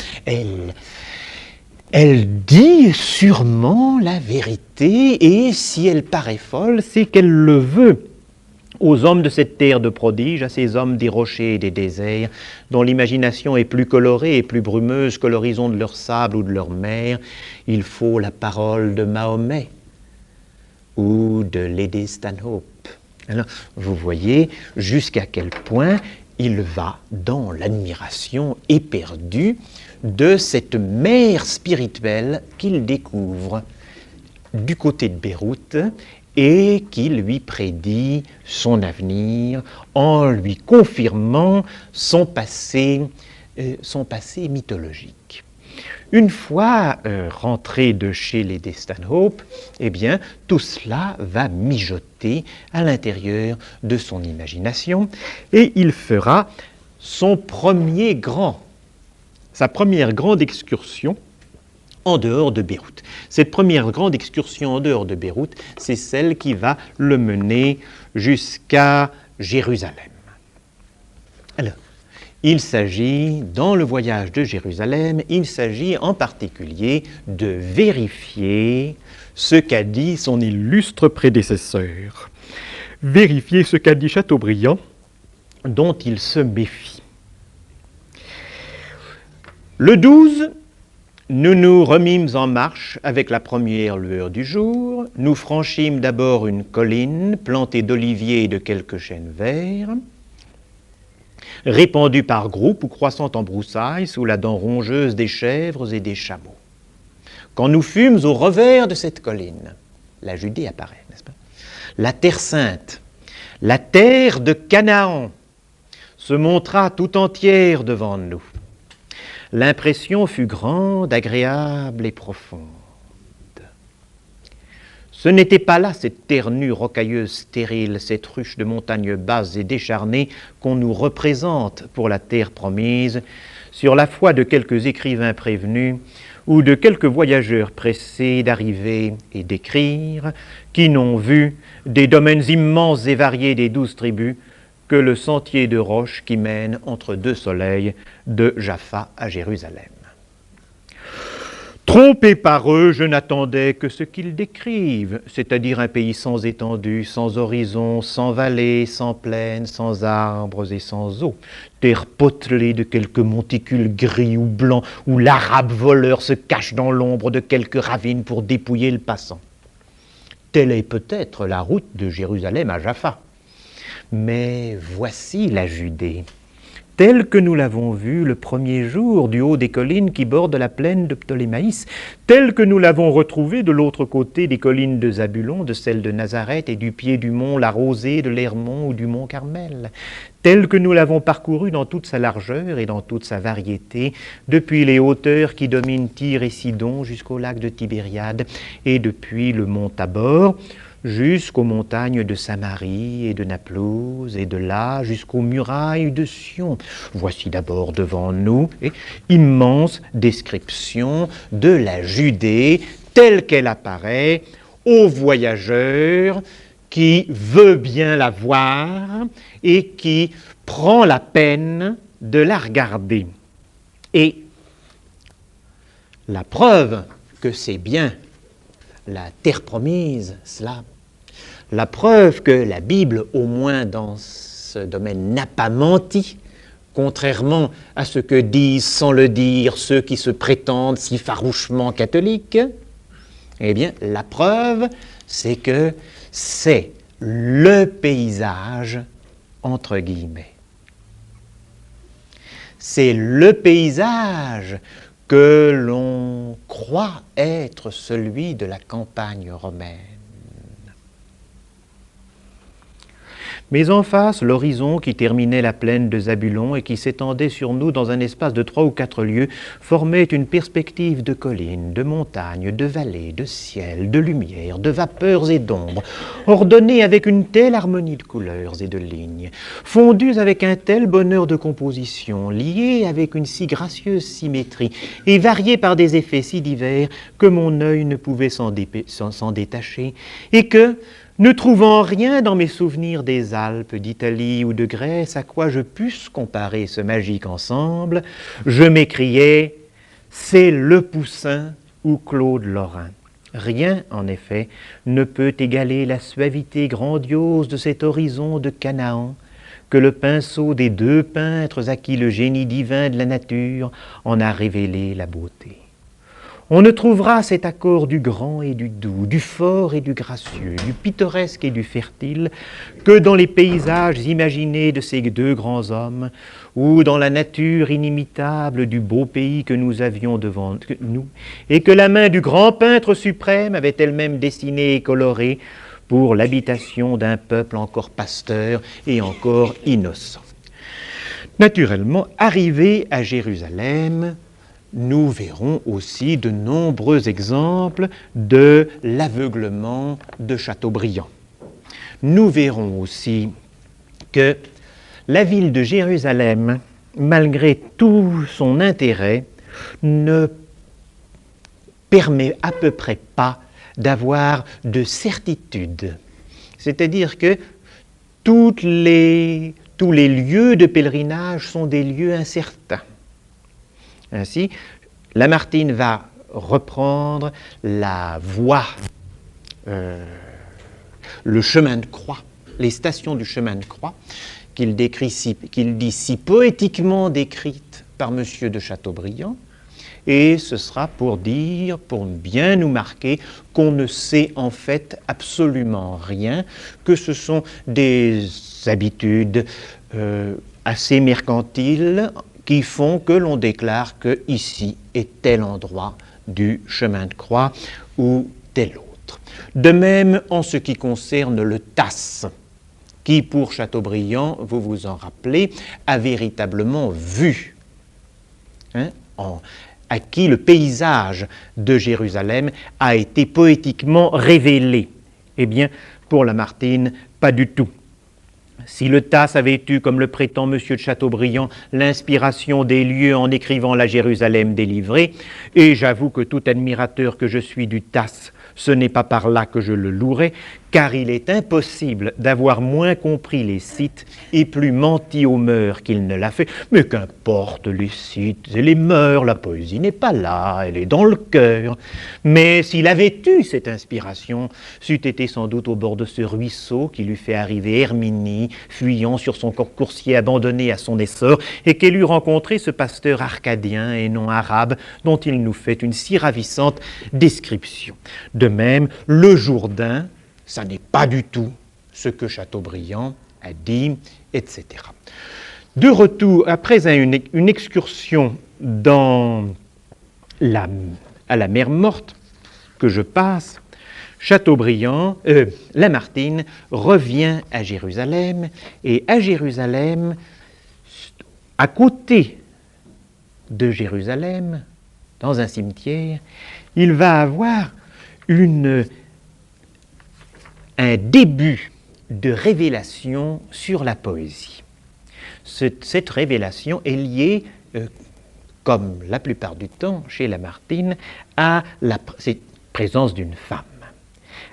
elle dit sûrement la vérité, et si elle paraît folle, c'est qu'elle le veut. Aux hommes de cette terre de prodige, à ces hommes des rochers et des déserts, dont l'imagination est plus colorée et plus brumeuse que l'horizon de leur sable ou de leur mer, il faut la parole de Mahomet ou de Lady Stanhope. Alors, vous voyez jusqu'à quel point il va dans l'admiration éperdue de cette mer spirituelle qu'il découvre du côté de Beyrouth et qui lui prédit son avenir en lui confirmant son passé mythologique. Une fois rentré de chez Lady Stanhope, eh bien, tout cela va mijoter à l'intérieur de son imagination et il fera sa première grande excursion en dehors de Beyrouth. Cette première grande excursion en dehors de Beyrouth, c'est celle qui va le mener jusqu'à Jérusalem. Alors, il s'agit, dans le voyage de Jérusalem, il s'agit en particulier de vérifier ce qu'a dit son illustre prédécesseur. Vérifier ce qu'a dit Chateaubriand, dont il se méfie. Le 12, nous nous remîmes en marche avec la première lueur du jour. Nous franchîmes d'abord une colline plantée d'oliviers et de quelques chênes verts, répandue par groupes ou croissant en broussailles sous la dent rongeuse des chèvres et des chameaux. Quand nous fûmes au revers de cette colline, la Judée apparaît, n'est-ce pas? La terre sainte, la terre de Canaan, se montra tout entière devant nous. L'impression fut grande, agréable et profonde. Ce n'était pas là cette terre nue, rocailleuse, stérile, cette ruche de montagnes basses et décharnées qu'on nous représente pour la terre promise, sur la foi de quelques écrivains prévenus ou de quelques voyageurs pressés d'arriver et d'écrire, qui n'ont vu des domaines immenses et variés des 12 tribus que le sentier de roche qui mène entre deux soleils de Jaffa à Jérusalem. Trompé par eux, je n'attendais que ce qu'ils décrivent, c'est-à-dire un pays sans étendue, sans horizon, sans vallée, sans plaine, sans arbres et sans eau, terre potelée de quelques monticules gris ou blancs, où l'arabe voleur se cache dans l'ombre de quelques ravines pour dépouiller le passant. Telle est peut-être la route de Jérusalem à Jaffa. Mais voici la Judée, telle que nous l'avons vue le premier jour du haut des collines qui bordent la plaine de Ptolémaïs, telle que nous l'avons retrouvée de l'autre côté des collines de Zabulon, de celles de Nazareth et du pied du mont La Rosée, de l'Hermon ou du mont Carmel, telle que nous l'avons parcourue dans toute sa largeur et dans toute sa variété, depuis les hauteurs qui dominent Tyr et Sidon jusqu'au lac de Tibériade et depuis le mont Tabor, jusqu'aux montagnes de Samarie et de Naplouse, et de là jusqu'aux murailles de Sion. Voici d'abord devant nous immense description de la Judée telle qu'elle apparaît aux voyageurs qui veut bien la voir et qui prend la peine de la regarder. Et la preuve que c'est bien la terre promise, cela. La preuve que la Bible, au moins dans ce domaine, n'a pas menti, contrairement à ce que disent sans le dire ceux qui se prétendent si farouchement catholiques, eh bien, la preuve, c'est que c'est le paysage, entre guillemets. C'est le paysage que l'on croit être celui de la campagne romaine. Mais en face, l'horizon qui terminait la plaine de Zabulon et qui s'étendait sur nous dans un espace de 3 ou 4 lieues formait une perspective de collines, de montagnes, de vallées, de ciel, de lumière, de vapeurs et d'ombres, ordonnée avec une telle harmonie de couleurs et de lignes, fondue avec un tel bonheur de composition, liée avec une si gracieuse symétrie et variée par des effets si divers que mon œil ne pouvait s'en détacher et que, ne trouvant rien dans mes souvenirs des Alpes, d'Italie ou de Grèce à quoi je pusse comparer ce magique ensemble, je m'écriais « C'est le Poussin ou Claude Lorrain ». Rien, en effet, ne peut égaler la suavité grandiose de cet horizon de Canaan que le pinceau des 2 peintres à qui le génie divin de la nature en a révélé la beauté. On ne trouvera cet accord du grand et du doux, du fort et du gracieux, du pittoresque et du fertile que dans les paysages imaginés de ces 2 grands hommes ou dans la nature inimitable du beau pays que nous avions devant nous et que la main du grand peintre suprême avait elle-même dessiné et coloré pour l'habitation d'un peuple encore pasteur et encore innocent. Naturellement, arrivé à Jérusalem, nous verrons aussi de nombreux exemples de l'aveuglement de Chateaubriand. Nous verrons aussi que la ville de Jérusalem, malgré tout son intérêt, ne permet à peu près pas d'avoir de certitude. C'est-à-dire que tous les lieux de pèlerinage sont des lieux incertains. Ainsi, Lamartine va reprendre la voie, le chemin de croix, les stations du chemin de croix, qu'il dit si poétiquement décrites par M. de Chateaubriand, et ce sera pour bien nous marquer qu'on ne sait en fait absolument rien, que ce sont des habitudes assez mercantiles, qui font que l'on déclare que ici est tel endroit du chemin de croix ou tel autre. De même en ce qui concerne le Tasse, qui pour Chateaubriand, vous vous en rappelez, a véritablement vu, à qui le paysage de Jérusalem a été poétiquement révélé. Eh bien, pour Lamartine, pas du tout. Si le Tasse avait eu, comme le prétend M. de Chateaubriand, l'inspiration des lieux en écrivant la Jérusalem délivrée, et j'avoue que tout admirateur que je suis du Tasse, ce n'est pas par là que je le louerai, car il est impossible d'avoir moins compris les Scythes et plus menti aux mœurs qu'il ne l'a fait. Mais qu'importe les Scythes et les mœurs, la poésie n'est pas là, elle est dans le cœur. Mais s'il avait eu cette inspiration, c'eût été sans doute au bord de ce ruisseau qui lui fait arriver Herminie, fuyant sur son coursier abandonné à son essor, et qu'elle eût rencontré ce pasteur arcadien et non arabe dont il nous fait une si ravissante description. De même, le Jourdain, ça n'est pas du tout ce que Chateaubriand a dit, etc. De retour, après une excursion à la mer Morte que je passe, Chateaubriand, Lamartine revient à Jérusalem, et à Jérusalem, à côté de Jérusalem, dans un cimetière, il va avoir un début de révélation sur la poésie. Cette révélation est liée, comme la plupart du temps chez Lamartine, à la présence d'une femme.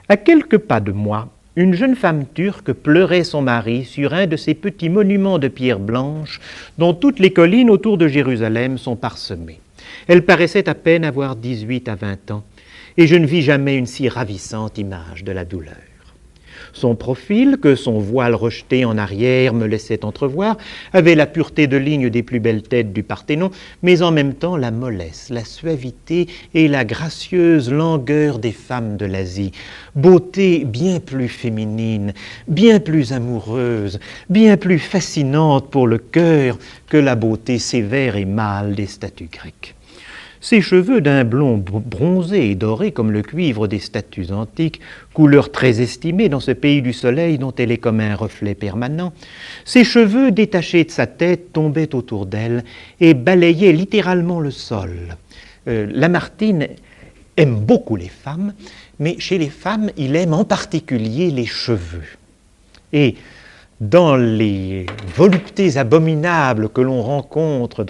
À quelques pas de moi, une jeune femme turque pleurait son mari sur un de ces petits monuments de pierre blanche dont toutes les collines autour de Jérusalem sont parsemées. Elle paraissait à peine avoir 18 à 20 ans, et je ne vis jamais une si ravissante image de la douleur. Son profil, que son voile rejeté en arrière me laissait entrevoir, avait la pureté de ligne des plus belles têtes du Parthénon, mais en même temps la mollesse, la suavité et la gracieuse langueur des femmes de l'Asie. Beauté bien plus féminine, bien plus amoureuse, bien plus fascinante pour le cœur que la beauté sévère et mâle des statues grecques. Ses cheveux d'un blond bronzé et doré comme le cuivre des statues antiques, couleur très estimée dans ce pays du soleil dont elle est comme un reflet permanent, ses cheveux détachés de sa tête tombaient autour d'elle et balayaient littéralement le sol. Lamartine aime beaucoup les femmes, mais chez les femmes, il aime en particulier les cheveux. Et dans les voluptés abominables que l'on rencontre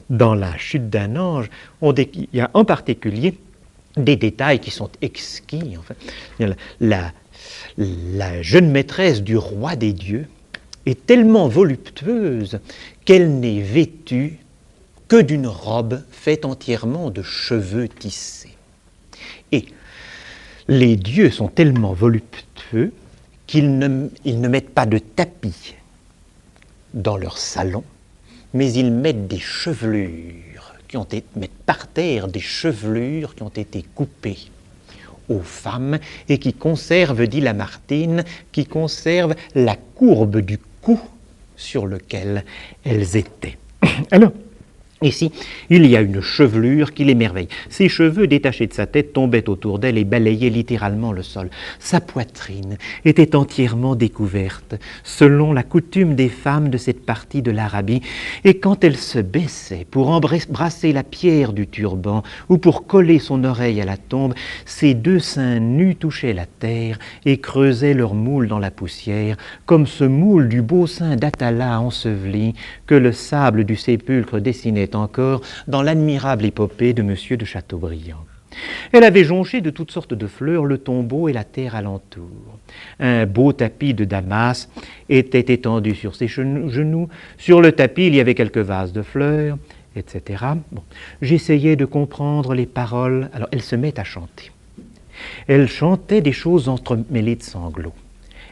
dans la chute d'un ange, il y a en particulier des détails qui sont exquis. Enfin, la jeune maîtresse du roi des dieux est tellement voluptueuse qu'elle n'est vêtue que d'une robe faite entièrement de cheveux tissés. Et les dieux sont tellement voluptueux qu'ils ne mettent pas de tapis dans leur salon, mais ils mettent des chevelures, mettent par terre des chevelures qui ont été coupées aux femmes et qui conservent, dit Lamartine, qui conservent la courbe du cou sur lequel elles étaient. Alors, ici, il y a une chevelure qui l'émerveille. Ses cheveux détachés de sa tête tombaient autour d'elle et balayaient littéralement le sol. Sa poitrine était entièrement découverte, selon la coutume des femmes de cette partie de l'Arabie, et quand elle se baissait pour embrasser la pierre du turban ou pour coller son oreille à la tombe, ses deux seins nus touchaient la terre et creusaient leur moule dans la poussière, comme ce moule du beau sein d'Atala enseveli que le sable du sépulcre dessinait encore dans l'admirable épopée de M. de Chateaubriand. Elle avait jonché de toutes sortes de fleurs le tombeau et la terre alentour. Un beau tapis de Damas était étendu sur ses genoux. Sur le tapis, il y avait quelques vases de fleurs, etc. Bon. J'essayais de comprendre les paroles. Alors, elle se met à chanter. Elle chantait des choses entremêlées de sanglots.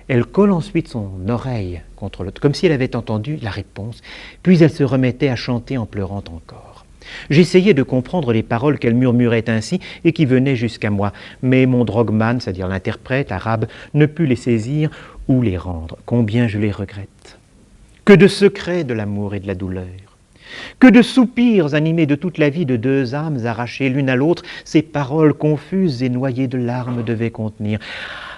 Elle colle ensuite son oreille contre l'autre, comme si elle avait entendu la réponse, puis elle se remettait à chanter en pleurant encore. J'essayais de comprendre les paroles qu'elle murmurait ainsi et qui venaient jusqu'à moi, mais mon drogman, c'est-à-dire l'interprète arabe, ne put les saisir ou les rendre. Combien je les regrette. Que de secrets de l'amour et de la douleur. Que de soupirs animés de toute la vie de deux âmes arrachées l'une à l'autre, ces paroles confuses et noyées de larmes devaient contenir.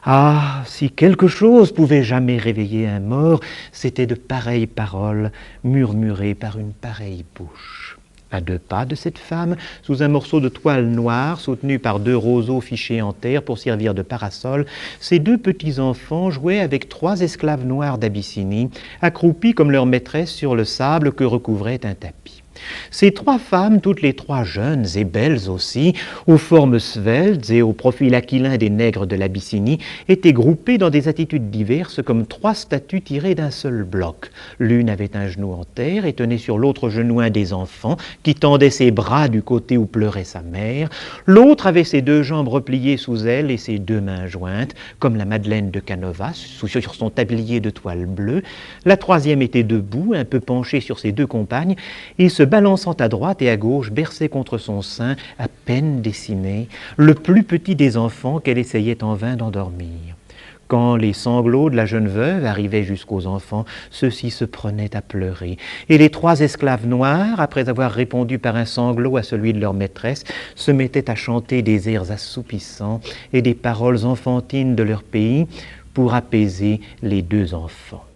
Ah, si quelque chose pouvait jamais réveiller un mort, c'était de pareilles paroles murmurées par une pareille bouche. À 2 pas de cette femme, sous un morceau de toile noire, soutenu par 2 roseaux fichés en terre pour servir de parasol, ces 2 petits-enfants jouaient avec 3 esclaves noirs d'Abyssinie, accroupis comme leur maîtresse sur le sable que recouvrait un tapis. Ces trois femmes, toutes les trois jeunes et belles aussi, aux formes sveltes et au profil aquilin des nègres de l'Abyssinie, étaient groupées dans des attitudes diverses comme trois statues tirées d'un seul bloc. L'une avait un genou en terre et tenait sur l'autre genou un des enfants qui tendait ses bras du côté où pleurait sa mère. L'autre avait ses deux jambes repliées sous elle et ses deux mains jointes, comme la Madeleine de Canova sur son tablier de toile bleue. La troisième était debout, un peu penchée sur ses deux compagnes, et se balançant à droite et à gauche, berçait contre son sein, à peine dessiné, le plus petit des enfants qu'elle essayait en vain d'endormir. Quand les sanglots de la jeune veuve arrivaient jusqu'aux enfants, ceux-ci se prenaient à pleurer. Et les trois esclaves noirs, après avoir répondu par un sanglot à celui de leur maîtresse, se mettaient à chanter des airs assoupissants et des paroles enfantines de leur pays pour apaiser les deux enfants.